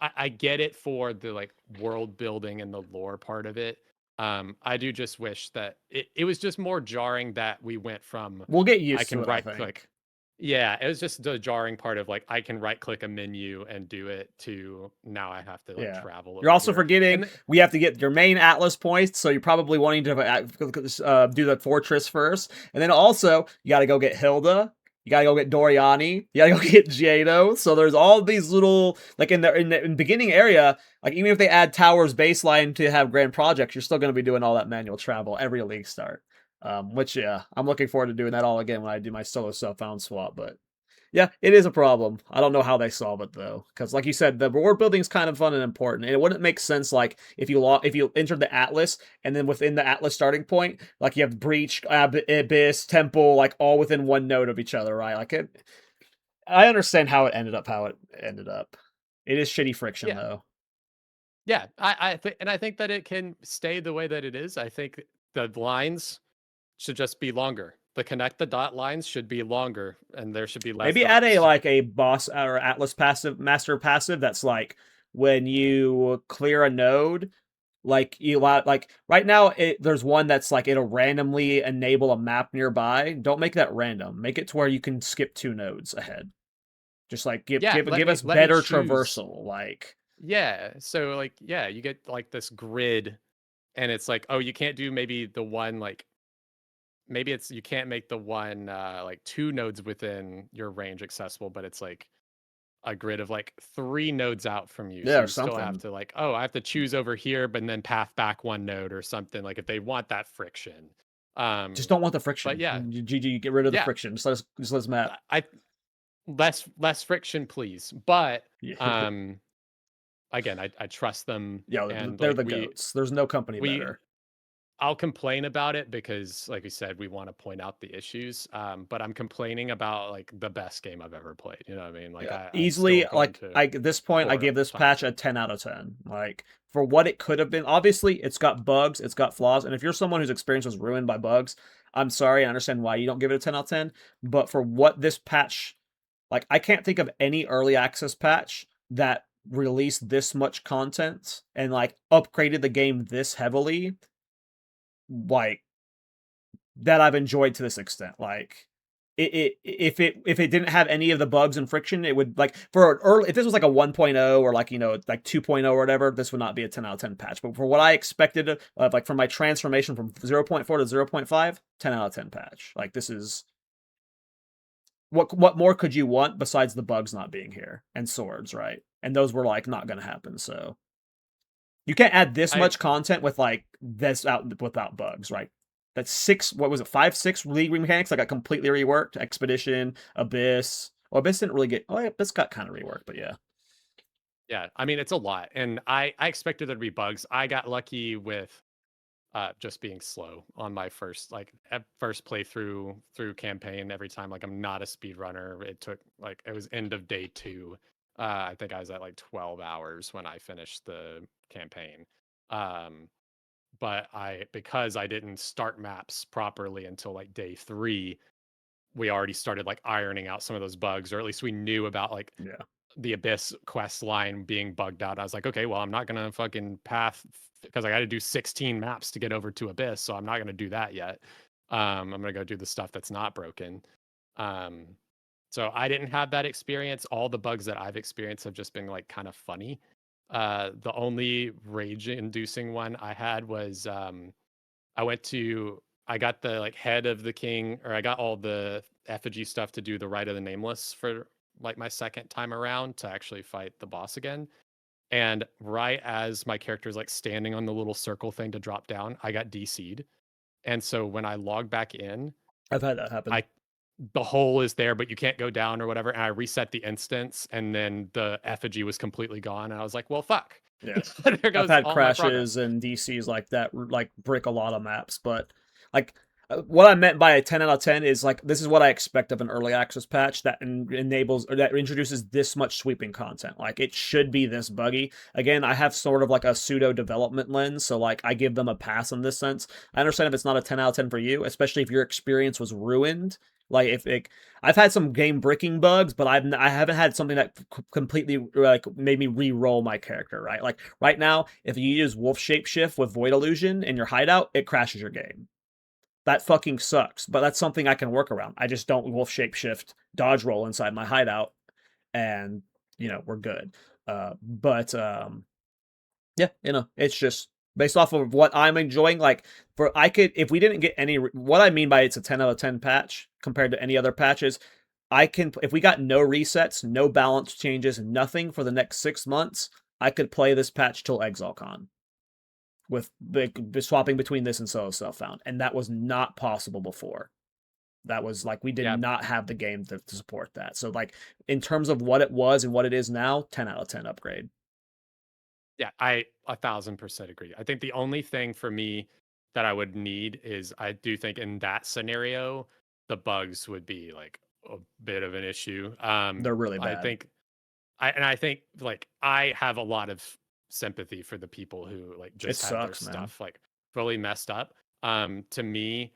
I get it for the like world building and the lore part of it. I do just wish that it was just more jarring that we went from We'll get I used to can it, I right click. think. Yeah, it was just the jarring part of like I can right click a menu and do it, to now I have to like Yeah. travel You're over also here. forgetting And we have to get your main Atlas points, so you're probably wanting to do the fortress first. And then also, you got to go get Hilda. You got to go get Doriani. You got to go get Jado. So there's all these little, like in the beginning area, like even if they add Towers baseline to have grand projects, you're still going to be doing all that manual travel every league start. Which, yeah, I'm looking forward to doing that all again when I do my solo self-found swap. But yeah, it is a problem. I don't know how they solve it though, because like you said, the reward building is kind of fun and important, and it wouldn't make sense like if you entered the Atlas and then within the Atlas starting point, like you have Breach, Abyss, Temple, like all within one node of each other, right? Like it. I understand how it ended up. How it ended up. It is shitty friction yeah, though. yeah, I think that it can stay the way that it is. I think the lines should just be longer. The connect the dot lines should be longer, and there should be less Maybe add a dots. like a boss or Atlas passive, master passive that's like when you clear a node, like you like right now there's one that's like it'll randomly enable a map nearby. Don't make that random. Make it to where you can skip 2 nodes ahead. Just like Yeah, give us let me better choose. traversal. Like Yeah, so like yeah, you get like this grid, and it's like, oh, you can't do maybe the one like maybe it's you can't make the one like 2 nodes within your range accessible, but it's like a grid of like 3 nodes out from you. yeah, So or you still have something. to like, oh, I have to choose over here, but then path back 1 node or something, like if they want that friction. Just Um, don't want the but friction. yeah, GG, get rid of the yeah, friction. Just let us map. I less friction, please. But Yeah, um, again, I trust them, yeah, and they're like the goats. There's no company we better. I'll complain about it because, like we said, we want to point out the issues. But I'm complaining about like the best game I've ever played. You know what I mean? Like Yeah, I'm easily still going like to I at this point I pour it give up this time patch for a it. 10 out of 10. Like for what it could have been. Obviously, it's got bugs, it's got flaws, and if you're someone whose experience was ruined by bugs, I'm sorry, I understand why you don't give it a 10 out of 10, but for what this patch, like I can't think of any early access patch that released this much content and like upgraded the game this heavily, like that I've enjoyed to this extent. Like if it didn't have any of the bugs and friction, it would like for an early if this was like a 1.0 or like like 2.0 or whatever, this would not be a 10 out of 10 patch. But for what I expected like from my transformation from 0.4 to 0.5, 10 out of 10 patch. Like this is what more could you want besides the bugs not being here and swords, right? And those were like not going to happen. So you can't add this I much content with like this out without bugs, right? That's six. What was it? 5, 6 league mechanics that got completely reworked. Expedition, Abyss. Well, Abyss didn't really get. Oh, Abyss got kind of reworked, but yeah. Yeah, I mean it's a lot, and I expected there to be bugs. I got lucky with just being slow on my first first playthrough through campaign. Every time, like, I'm not a speed runner. It took like it was end of day 2. I think I was at like 12 hours when I finished the campaign. Um, but because I didn't start maps properly until like day 3, we already started like ironing out some of those bugs, or at least we knew about like Yeah. the Abyss quest line being bugged out. I was like, okay, well, I'm not gonna fucking path because I got to do 16 maps to get over to Abyss, so I'm not gonna do that yet. I'm gonna go do the stuff that's not broken. Um, so I didn't have that experience. All the bugs that I've experienced have just been like kind of funny. The only rage-inducing one I had was I got the like head of the king, or I got all the effigy stuff to do the Rite of the Nameless for like my second time around to actually fight the boss again. And right as my character is like standing on the little circle thing to drop down, I got DC'd. And so when I log back in, I've had that happen. I the hole is there, but you can't go down or whatever. And I reset the instance, and then the effigy was completely gone. And I was like, well, fuck. Yeah. There I've goes had all my progress. crashes and DCs like that, like brick a lot of maps. But like, what I meant by a 10 out of 10 is like this is what I expect of an early access patch that enables or that introduces this much sweeping content. Like it should be this buggy. Again, I have sort of like a pseudo development lens, so like I give them a pass in this sense. I understand if it's not a 10 out of 10 for you, especially if your experience was ruined. Like if it, I've had some game bricking bugs, but I haven't had something that completely like made me re-roll my character. Right, like right now, if you use Wolf Shapeshift with Void Illusion in your hideout, it crashes your game. That fucking sucks, but that's something I can work around. I just don't Wolf Shapeshift dodge roll inside my hideout, and we're good. But yeah, it's just based off of what I'm enjoying. Like for I could if we didn't get any what I mean by it's a 10 out of 10 patch compared to any other patches, I can if we got no resets, no balance changes, nothing for the next 6 months, I could play this patch till Exile Con with the swapping between this and solo self found, and that was not possible before. That was like we did Yeah, not have the game to support that. So like in terms of what it was and what it is now, 10 out of 10 upgrade. yeah, I 1,000% agree. I think the only thing for me that I would need is I do think in that scenario, the bugs would be like a bit of an issue. They're really I bad. think I think like I have a lot of sympathy for the people who like It just had their sucks, man. stuff like fully messed up. To me,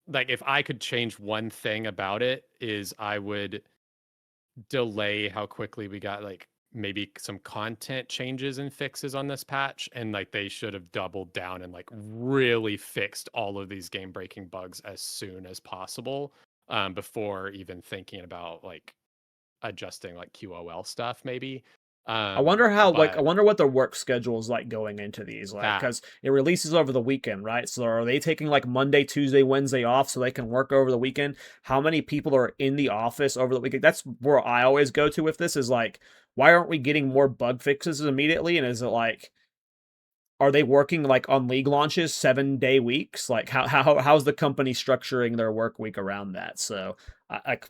like if I could change one thing about it is I would delay how quickly we got like maybe some content changes and fixes on this patch, and like they should have doubled down and like really fixed all of these game breaking bugs as soon as possible, before even thinking about like adjusting like QOL stuff maybe. I wonder how like I But wonder what their work schedule is like going into these like that cuz it releases over the weekend, right? So are they taking like Monday, Tuesday, Wednesday off so they can work over the weekend? How many people are in the office over the weekend? That's where I always go to with this is like why aren't we getting more bug fixes immediately, and is it like are they working like on league launches 7-day weeks? Like how's the company structuring their work week around that? So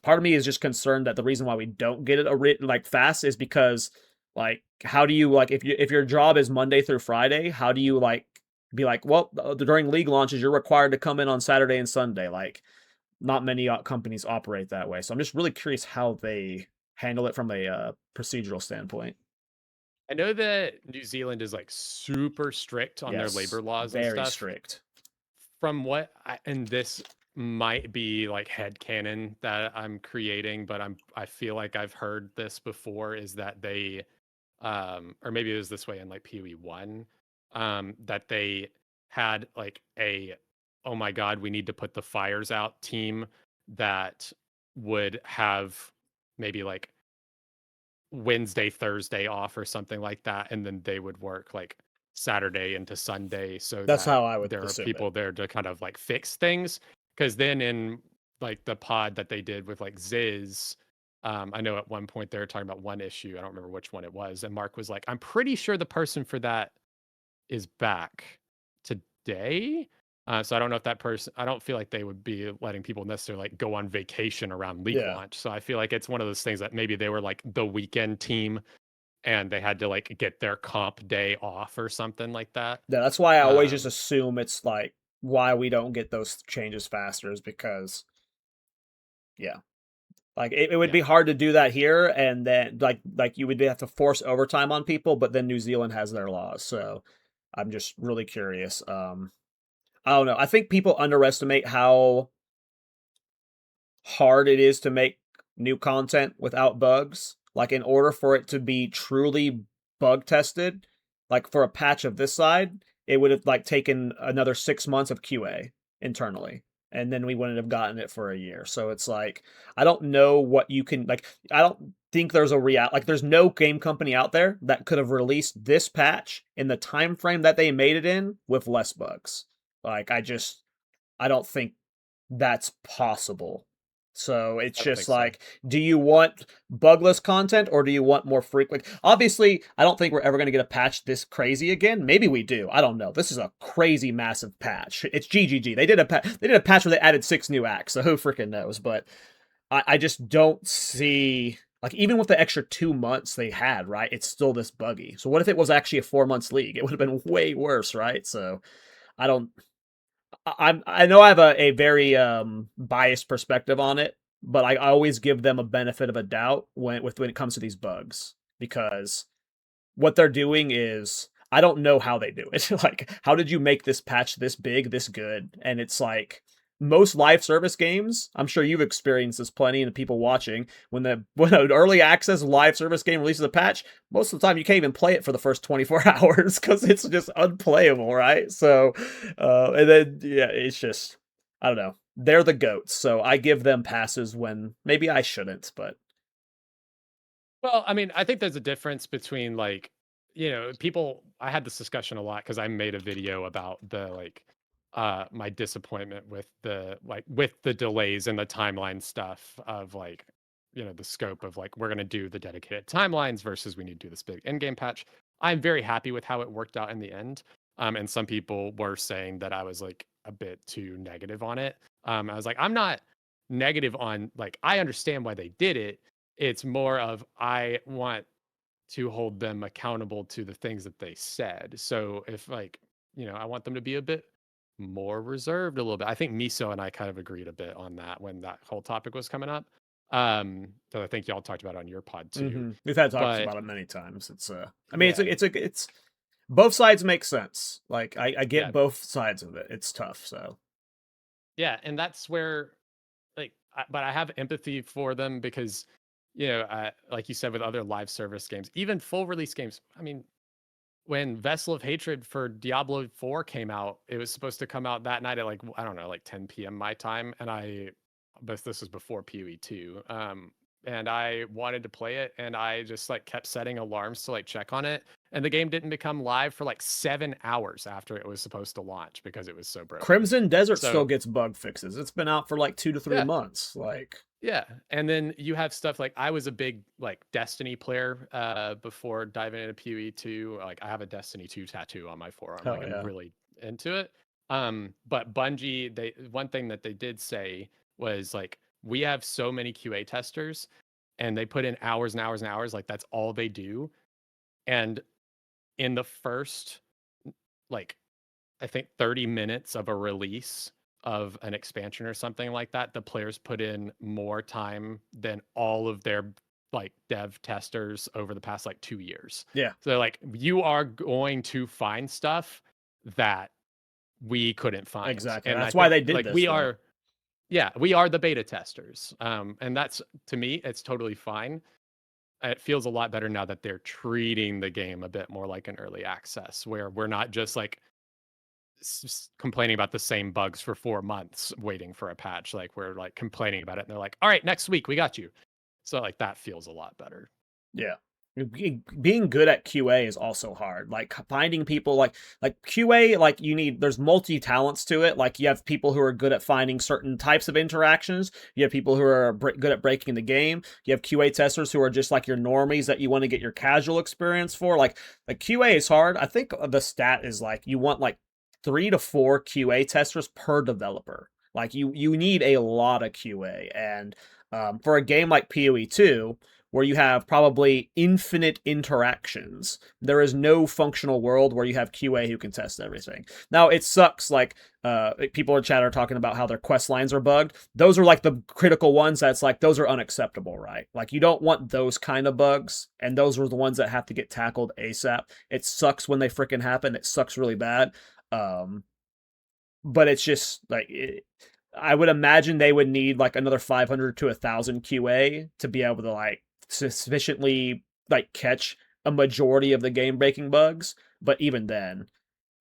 part of me is just concerned that the reason why we don't get it like fast is because like how do you like if your job is Monday through Friday, how do you like be like well during league launches you're required to come in on Saturday and Sunday? Like not many companies operate that way. So I'm just really curious how they handle it from a procedural standpoint. I know that New Zealand is like super strict on their Yes, labor laws and very stuff. strict. From and this might be like headcanon that I'm creating, but I feel like I've heard this before is that they or maybe it was this way in like PoE 1, that they had like a oh my god, we need to put the fires out team that would have maybe like Wednesday, Thursday off or something like that, and then they would work like Saturday into Sunday so That's that how I would there are assume it. people there to kind of like fix things. Because then in like the pod that they did with like Ziz, I know at one point they were talking about one issue. I don't remember which one it was, and Mark was like, "I'm pretty sure the person for that is back today." So I don't know if that person. I don't feel like they would be letting people necessarily like go on vacation around league Yeah. launch. So I feel like it's one of those things that maybe they were like the weekend team and they had to like get their comp day off or something like that. Yeah, that's why I always just Um, assume it's like why we don't get those changes faster is because yeah. Like it would yeah. be hard to do that here, and then like you would have to force overtime on people, but then New Zealand has their laws, so I'm just really curious. I don't know. I think people underestimate how hard it is to make new content without bugs. Like in order for it to be truly bug tested, like for a patch of this side, it would have like taken another 6 months of QA internally. And then we wouldn't have gotten it for a year. So it's like I don't know what you can like I don't think there's a there's no game company out there that could have released this patch in the time frame that they made it in with less bugs. Like I don't think that's possible. So it's I don't just think so. like, do you want bugless content or do you want more frequent? Obviously, I don't think we're ever going to get a patch this crazy again. Maybe we do. I don't know. This is a crazy massive patch. It's GGG. They did a patch where they added 6 new acts. So who freaking knows? But I just don't see like even with the extra 2 months they had, right? It's still this buggy. So what if it was actually a 4 months league? It would have been way worse, right? So I don't I know I have a very biased perspective on it, but I always give them a benefit of a doubt when it comes to these bugs because what they're doing is I don't know how they do it. Like, how did you make this patch this big, this good? And it's like most live service games, I'm sure you've experienced this plenty and the people watching, when an early access live service game releases a patch, most of the time you can't even play it for the first 24 hours because it's just unplayable, right? So and then yeah, it's just I don't know. They're the goats, so I give them passes when maybe I shouldn't, but Well, I mean, I think there's a difference between like, people. I had this discussion a lot because I made a video about the like, my disappointment with the delays and the timeline stuff of like, the scope of like we're gonna do the dedicated timelines versus we need to do this big end game patch. I'm very happy with how it worked out in the end. And some people were saying that I was like a bit too negative on it. I was like, I'm not negative on like I understand why they did it. It's more of I want to hold them accountable to the things that they said. So if like, I want them to be a bit more reserved a little bit. I think Miso and I kind of agreed a bit on that when that whole topic was coming up. That I think y'all talked about on your pod too. we've had talks But about it many times. It's I mean yeah, it's both sides make sense. Like I yeah, get both sides of it. It's tough, so yeah. And that's where like, but I have empathy for them because, like you said, with other live service games, even full release games, I mean, when Vessel of Hatred for Diablo 4 came out, it was supposed to come out that night at like I don't know, like 10 p.m. my time, but this was before PoE 2. And I wanted to play it, and I just like kept setting alarms to like check on it, and the game didn't become live for like 7 hours after it was supposed to launch because it was so broken. Crimson Desert still So gets bug fixes. It's been out for like 2 to 3 yeah, months. Like yeah, and then you have stuff like I was a big like Destiny player before diving into PoE 2. Like I have a Destiny 2 tattoo on my forearm. Like hell I'm yeah. really into it. But Bungie, they one thing that they did say was like we have so many QA testers and they put in hours and hours and hours, like that's all they do. And in the first like I think 30 minutes of a release of an expansion or something like that, the players put in more time than all of their like dev testers over the past like 2 years. Yeah, So like you are going to find stuff that we couldn't find. exactly. And I That's why think they did like this though. we are the beta testers. And that's to me, it's totally fine. It feels a lot better now that they're treating the game a bit more like an early access where we're not just like complaining about the same bugs for 4 months waiting for a patch. Like we're like complaining about it and they're like, all right, next week we got you. So like that feels a lot better. Yeah. Being good at QA is also hard. Like finding people like QA, like you need there's multi talents to it. Like you have people who are good at finding certain types of interactions. You have people who are good at breaking the game. You have QA testers who are just like your normies that you want to get your casual experience for. Like QA is hard. I think the stat is like you want like 3 to 4 QA testers per developer. Like you need a lot of QA and for a game like PoE 2 where you have probably infinite interactions. There is no functional world where you have QA who can test everything. Now it sucks. Like people in chat are talking about how their quest lines are bugged. Those are like the critical ones. That's like those are unacceptable, right? Like you don't want those kind of bugs, and those are the ones that have to get tackled ASAP. It sucks when they freaking happen. It sucks really bad. Um, but it's just like I would imagine they would need like another 500 to 1,000 QA to be able to like sufficiently like catch a majority of the game breaking bugs. But even then,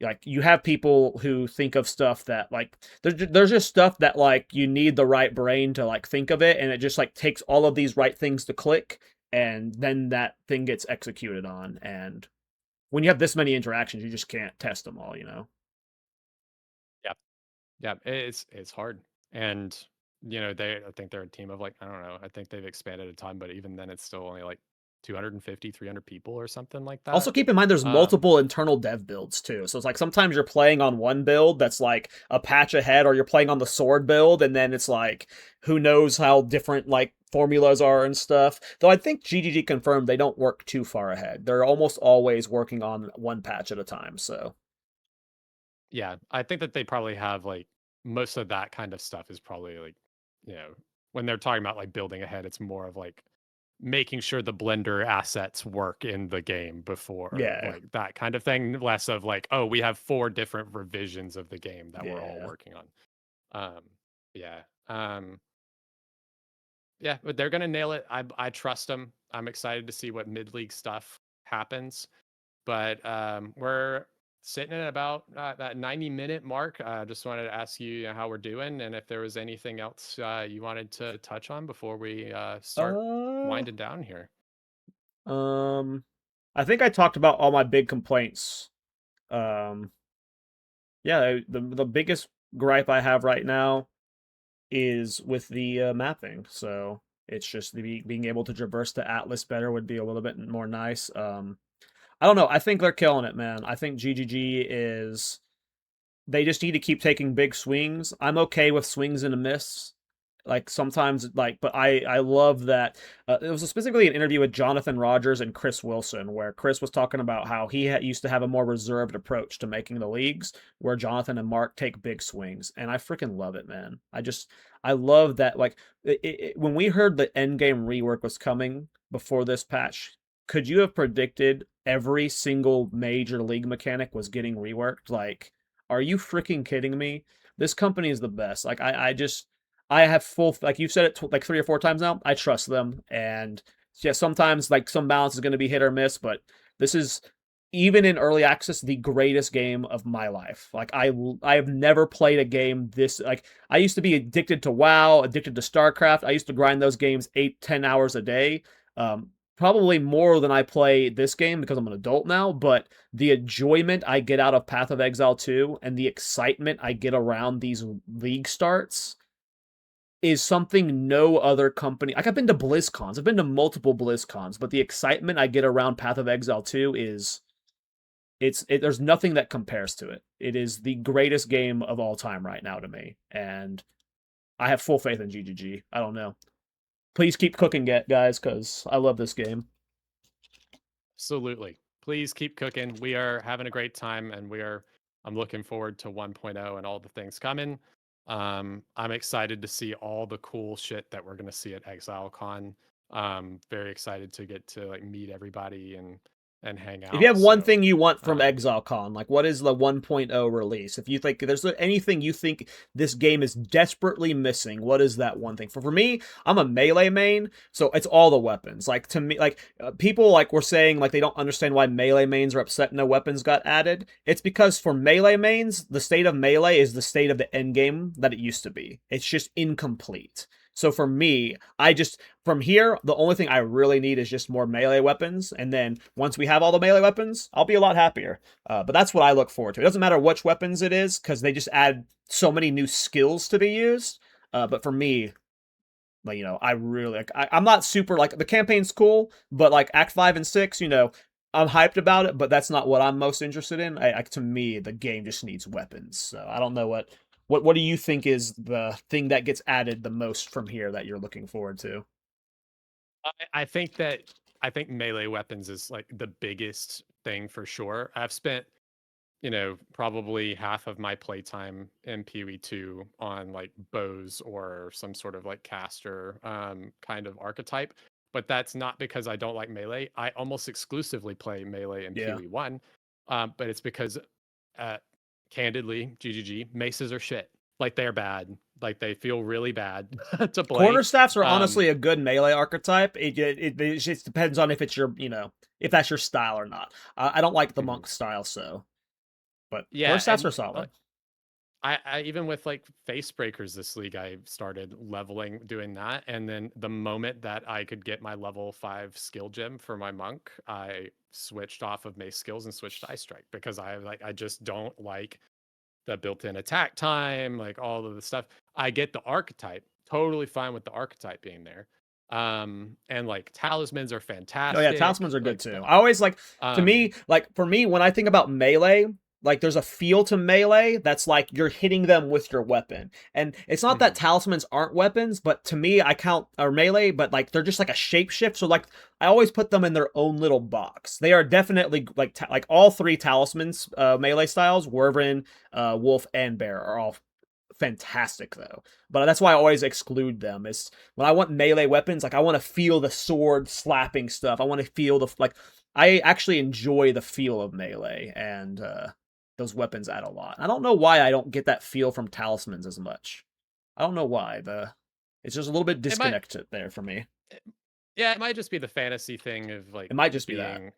like you have people who think of stuff that like there's just stuff that like you need the right brain to like think of it, and it just like takes all of these right things to click, and then that thing gets executed on. And when you have this many interactions, you just can't test them all, you know. Yeah, yeah, it's hard, and I think they're a team of like I don't know. I think they've expanded a ton, but even then, it's still only like 250, 300 people or something like Also, that. keep in mind there's Um, multiple internal dev builds too. So it's like sometimes you're playing on one build that's like a patch ahead, or you're playing on the sword build, and then it's like who knows how different like formulas are and stuff. Though I think GGG confirmed they don't work too far ahead. They're almost always working on one patch at a time. So yeah, I think that they probably have like most of that kind of stuff is probably like, you know, when they're talking about like building ahead, it's more of like making sure the Blender assets work in the game before yeah, like that kind of thing. Less of like, oh, we have 4 different revisions of the game that we're all yeah. working on. Um, yeah. Yeah, but they're gonna nail it. I trust them. I'm excited to see what mid league stuff happens. But we're sitting at about that 90-minute mark. Just wanted to ask you, how we're doing, and if there was anything else you wanted to touch on before we start Uh, winding down here. um, I think I talked about all my big complaints. Um, yeah, the biggest gripe I have right now is with the mapping. So it's just being able to traverse the atlas better would be a little bit more nice. I don't know. I think they're killing it, man. I think GGG is. They just need to keep taking big swings. I'm okay with swings and a miss. Like sometimes, like, but I love that. It was specifically an interview with Jonathan Rogers and Chris Wilson, where Chris was talking about how he used to have a more reserved approach to making the leagues, where Jonathan and Mark take big swings, and I freaking love it, man. I love that. Like when we heard the end game rework was coming before this patch, could you have predicted every single major league mechanic was getting reworked? Like, are you freaking kidding me? This company is the best. Like I have full, like you've said it like 3 or 4 times now. I trust them, and yeah, sometimes like some balance is going to be hit or miss, but this is even in early access the greatest game of my life. Like I have never played a game this like I used to be addicted to WoW, addicted to StarCraft. I used to grind those games 8-10 hours a day. Probably more than I play this game because I'm an adult now, but the enjoyment I get out of Path of Exile 2 and the excitement I get around these league starts is something no other company. Like I've been to BlizzCons, I've been to multiple BlizzCons, but the excitement I get around Path of Exile 2 is there's nothing that compares to it. It is the greatest game of all time right now to me, and I have full faith in GGG. I don't know. Please keep cooking it, guys, because I love this game. Absolutely. Please keep cooking. We are having a great time, and I'm looking forward to 1.0 and all the things coming. I'm excited to see all the cool shit that we're gonna see at Exile Con. Very excited to get to like meet everybody and hang If you out. have one So thing you want from um, ExileCon, like what is the 1.0 release? If you think there's anything you think this game is desperately missing, what is that one thing? For me, I'm a melee main, so it's all the weapons. Like to me, like people like were saying like they don't understand why melee mains are upset no weapons got added. It's because for melee mains, the state of melee is the state of the end game that it used to be. It's just incomplete. So for me, I just from here, the only thing I really need is just more melee weapons. And then once we have all the melee weapons, I'll be a lot happier. But that's what I look forward to. It doesn't matter which weapons it is, because they just add so many new skills to be used. But for me, like, I really like I'm not super like the campaign's cool, but like Act 5 and 6, I'm hyped about it, but that's not what I'm most interested in. To me, the game just needs weapons. So I don't know what do you think is the thing that gets added the most from here that you're looking forward to? I think melee weapons is like the biggest thing for sure. I've spent, probably half of my playtime in PoE2 on like bows or some sort of like caster kind of archetype. But that's not because I don't like melee. I almost exclusively play melee in Yeah. PoE1. But it's because, uh, candidly, GGG, maces are shit. Like they're bad. Like they feel really bad to play. Quarterstaffs are Um, honestly a good melee archetype. It just depends on if it's your, if that's your style or not. I don't like the mhm. monk style, but Yeah, quarterstaffs and are solid. I even with like face breakers this league, I started leveling doing that. And then the moment that I could get my level 5 skill gem for my monk, I switched off of mace skills and switched to ice strike because I just don't like the built-in attack time, like all of the stuff. I get the archetype, totally fine with the archetype being there. And like talismans are Oh yeah, fantastic. talismans are good Like too. I always like to um me like for me when I think about melee, like there's a feel to melee that's like you're hitting them with your weapon. And it's not that mhm, talismans aren't weapons, but to me I count or melee, but like they're just like a shapeshift. So like I always put them in their own little box. They are definitely like all three talismans melee styles, Wyvern, Wolf, and Bear are all fantastic though. But that's why I always exclude them. Is when I want melee weapons, like I want to feel the sword slapping stuff. I want to feel the like. I actually enjoy the feel of melee, and those weapons add a lot. I don't know why I don't get that feel from talismans as much. I don't know why. It's just a little bit it might disconnected there for me. yeah, it might just be the fantasy thing of It like might just be that. being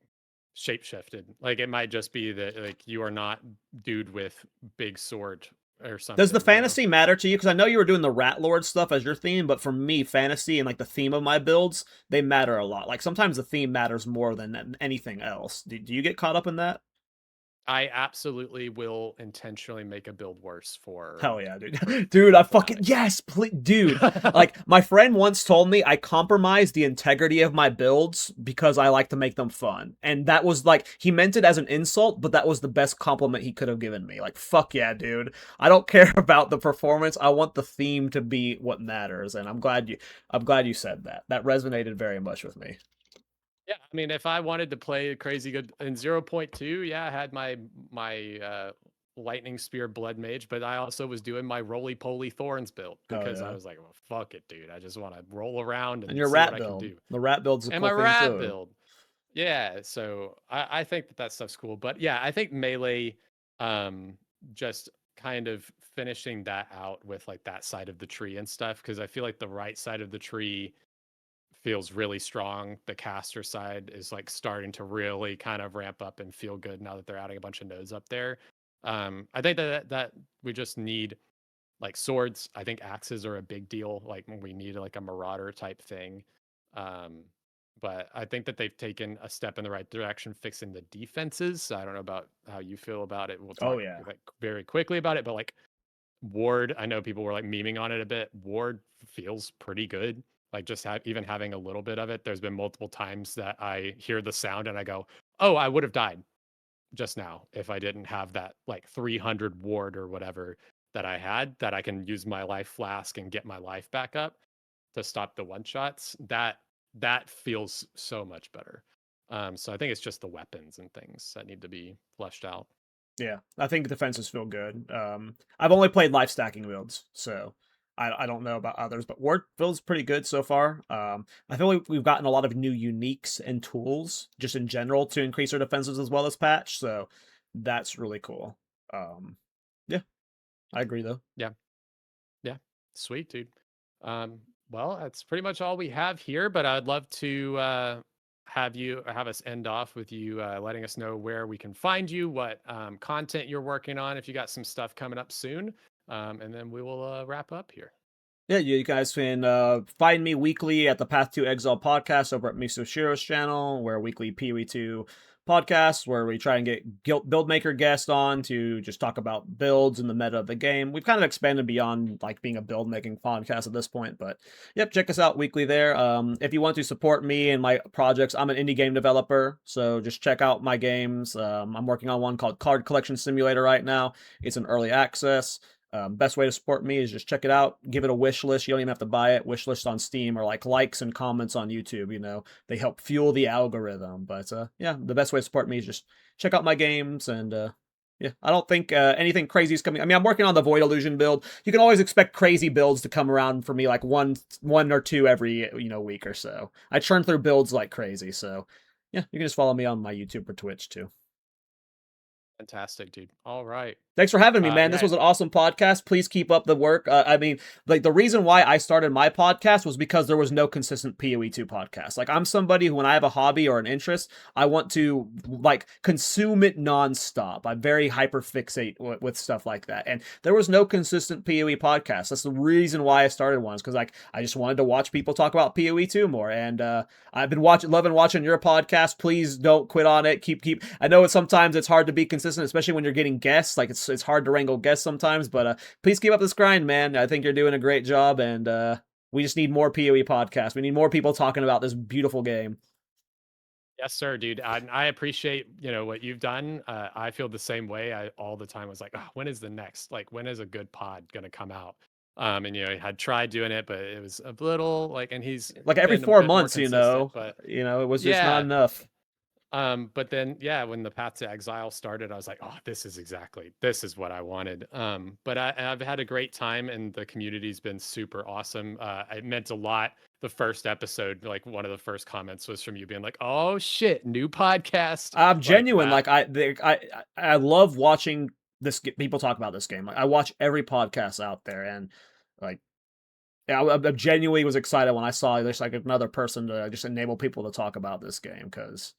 shapeshifted. Like it might just be that like you are not dude with big sword or Does the something. fantasy matter to you? Because I know you were doing the Ratlord stuff as your theme, but for me, fantasy and like the theme of my builds, they matter a lot. Like sometimes the theme matters more than anything else. Do you get caught up in that? I absolutely will intentionally make a build worse Hell yeah, dude. for Dude, I for fucking thematic. yes, please, dude. Like my friend once told me I compromise the integrity of my builds because I like to make them fun. And that was like he meant it as an insult, but that was the best compliment he could have given me. Like fuck yeah, dude. I don't care about the performance. I want the theme to be what matters, and I'm glad you said that. That resonated very much with me. Yeah, I mean, if I wanted to play crazy good in 0.2, yeah, I had my lightning spear blood mage, but I also was doing my roly poly thorns build Oh because I yeah. was like, well, fuck it, dude. I just want to roll around And and your see what rat I can build. do. The rat build's a And cool my thing rat too. build. Yeah, so I think that stuff's cool. But yeah, I think melee, um, just kind of finishing that out with like that side of the tree and stuff, because I feel like the right side of the tree feels really strong. The caster side is like starting to really kind of ramp up and feel good now that they're adding a bunch of nodes up there. I think that we just need like swords. I think axes are a big deal. Like we need like a marauder type thing. Um, but I think that they've taken a step in the right direction fixing the defenses. I don't know about how you feel about it. We'll Oh talk yeah. like very quickly about it, but like Ward, I know people were like memeing on it a bit. Ward feels pretty good. Like just even having a little bit of it. There's been multiple times that I hear the sound and I go, "Oh, I would have died just now if I didn't have that like 300 ward or whatever that I had that I can use my life flask and get my life back up to stop the one shots." That feels so much better. So I think it's just the weapons and things that need to be fleshed out. Yeah, I think defenses feel good. I've only played life stacking builds, so I don't know about others, but Ward feels pretty good so far. I feel like we've gotten a lot of new uniques and tools just in general to increase our defenses as well as patch, so that's really cool. Um, yeah, I agree though. Yeah. Yeah, sweet, dude. Um, well, that's pretty much all we have here, but I'd love to have us end off with you letting us know where we can find you, what content you're working on, if you got some stuff coming up soon, and then we will wrap up here. Yeah, you guys can find me weekly at the Path to Exile podcast over at Miso Shiro's channel, where weekly PoE2 podcasts where we try and get build maker guests on to just talk about builds and the meta of the game. We've kind of expanded beyond like being a build making podcast at this point, but yep, check us out weekly there. If you want to support me and my projects, I'm an indie game developer, so just check out my games. I'm working on one called Card Collection Simulator right now. It's an early access. Best way to support me is just check it out, give it a wish list. You don't even have to buy it. Wish list on Steam, or like likes and comments on YouTube. They help fuel the algorithm. But yeah, the best way to support me is just check out my games. And yeah, I don't think anything crazy is coming. I mean, I'm working on the Void Illusion build. You can always expect crazy builds to come around for me, like one or two every week or so. I churn through builds like crazy. So yeah, you can just follow me on my YouTube or Twitch too. Fantastic, dude. All right. Thanks for having me, man. This Yeah. was an awesome podcast. Please keep up the work. I mean, like, the reason why I started my podcast was because there was no consistent PoE2 podcast. Like, I'm somebody who, when I have a hobby or an interest, I want to like consume it nonstop. I'm very hyper fixate with stuff like that, and there was no consistent PoE podcast. That's the reason why I started one, is because like I just wanted to watch people talk about PoE2 more. And I've been loving watching your podcast. Please don't quit on it. Keep. I know sometimes it's hard to be consistent, especially when you're getting guests. Like, it's hard to wrangle guests sometimes, but please keep up this grind, man. I think you're doing a great job, and we just need more PoE podcasts. We need more people talking about this beautiful game. Yes, sir, dude. I appreciate what you've done. I feel the same way. I all the time was like, oh, when is the next? Like, when is a good pod gonna come out? And he had tried doing it, but it was a little like, and he's like every been a 4 bit more months, consistent, but it was just not yeah. enough. But then, yeah, when the Path to Exile started, I was like, oh, this is what I wanted. But I've had a great time, and the community's been super awesome. It meant a lot. The first episode, like, one of the first comments was from you being like, oh shit, new podcast. I'm genuine. Like, I love watching people talk about this game. Like, I watch every podcast out there, and like, yeah, I genuinely was excited when I saw there's like another person to just enable people to talk about this game, because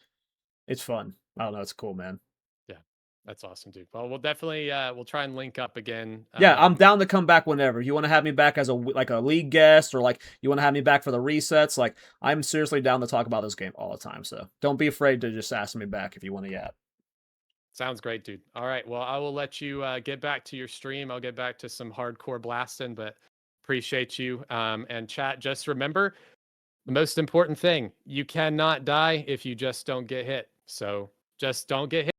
it's fun. I don't know. It's cool, man. yeah, that's awesome, dude. Well, we'll definitely we'll try and link up again. Yeah, I'm down to come back whenever. You want to have me back as a league guest, or like you want to have me back for the resets? Like, I'm seriously down to talk about this game all the time. So don't be afraid to just ask me back if you want to yap. Sounds great, dude. All right, well, I will let you get back to your stream. I'll get back to some hardcore blasting, but appreciate you. And chat, just remember the most important thing: you cannot die if you just don't get hit. So just don't get hit.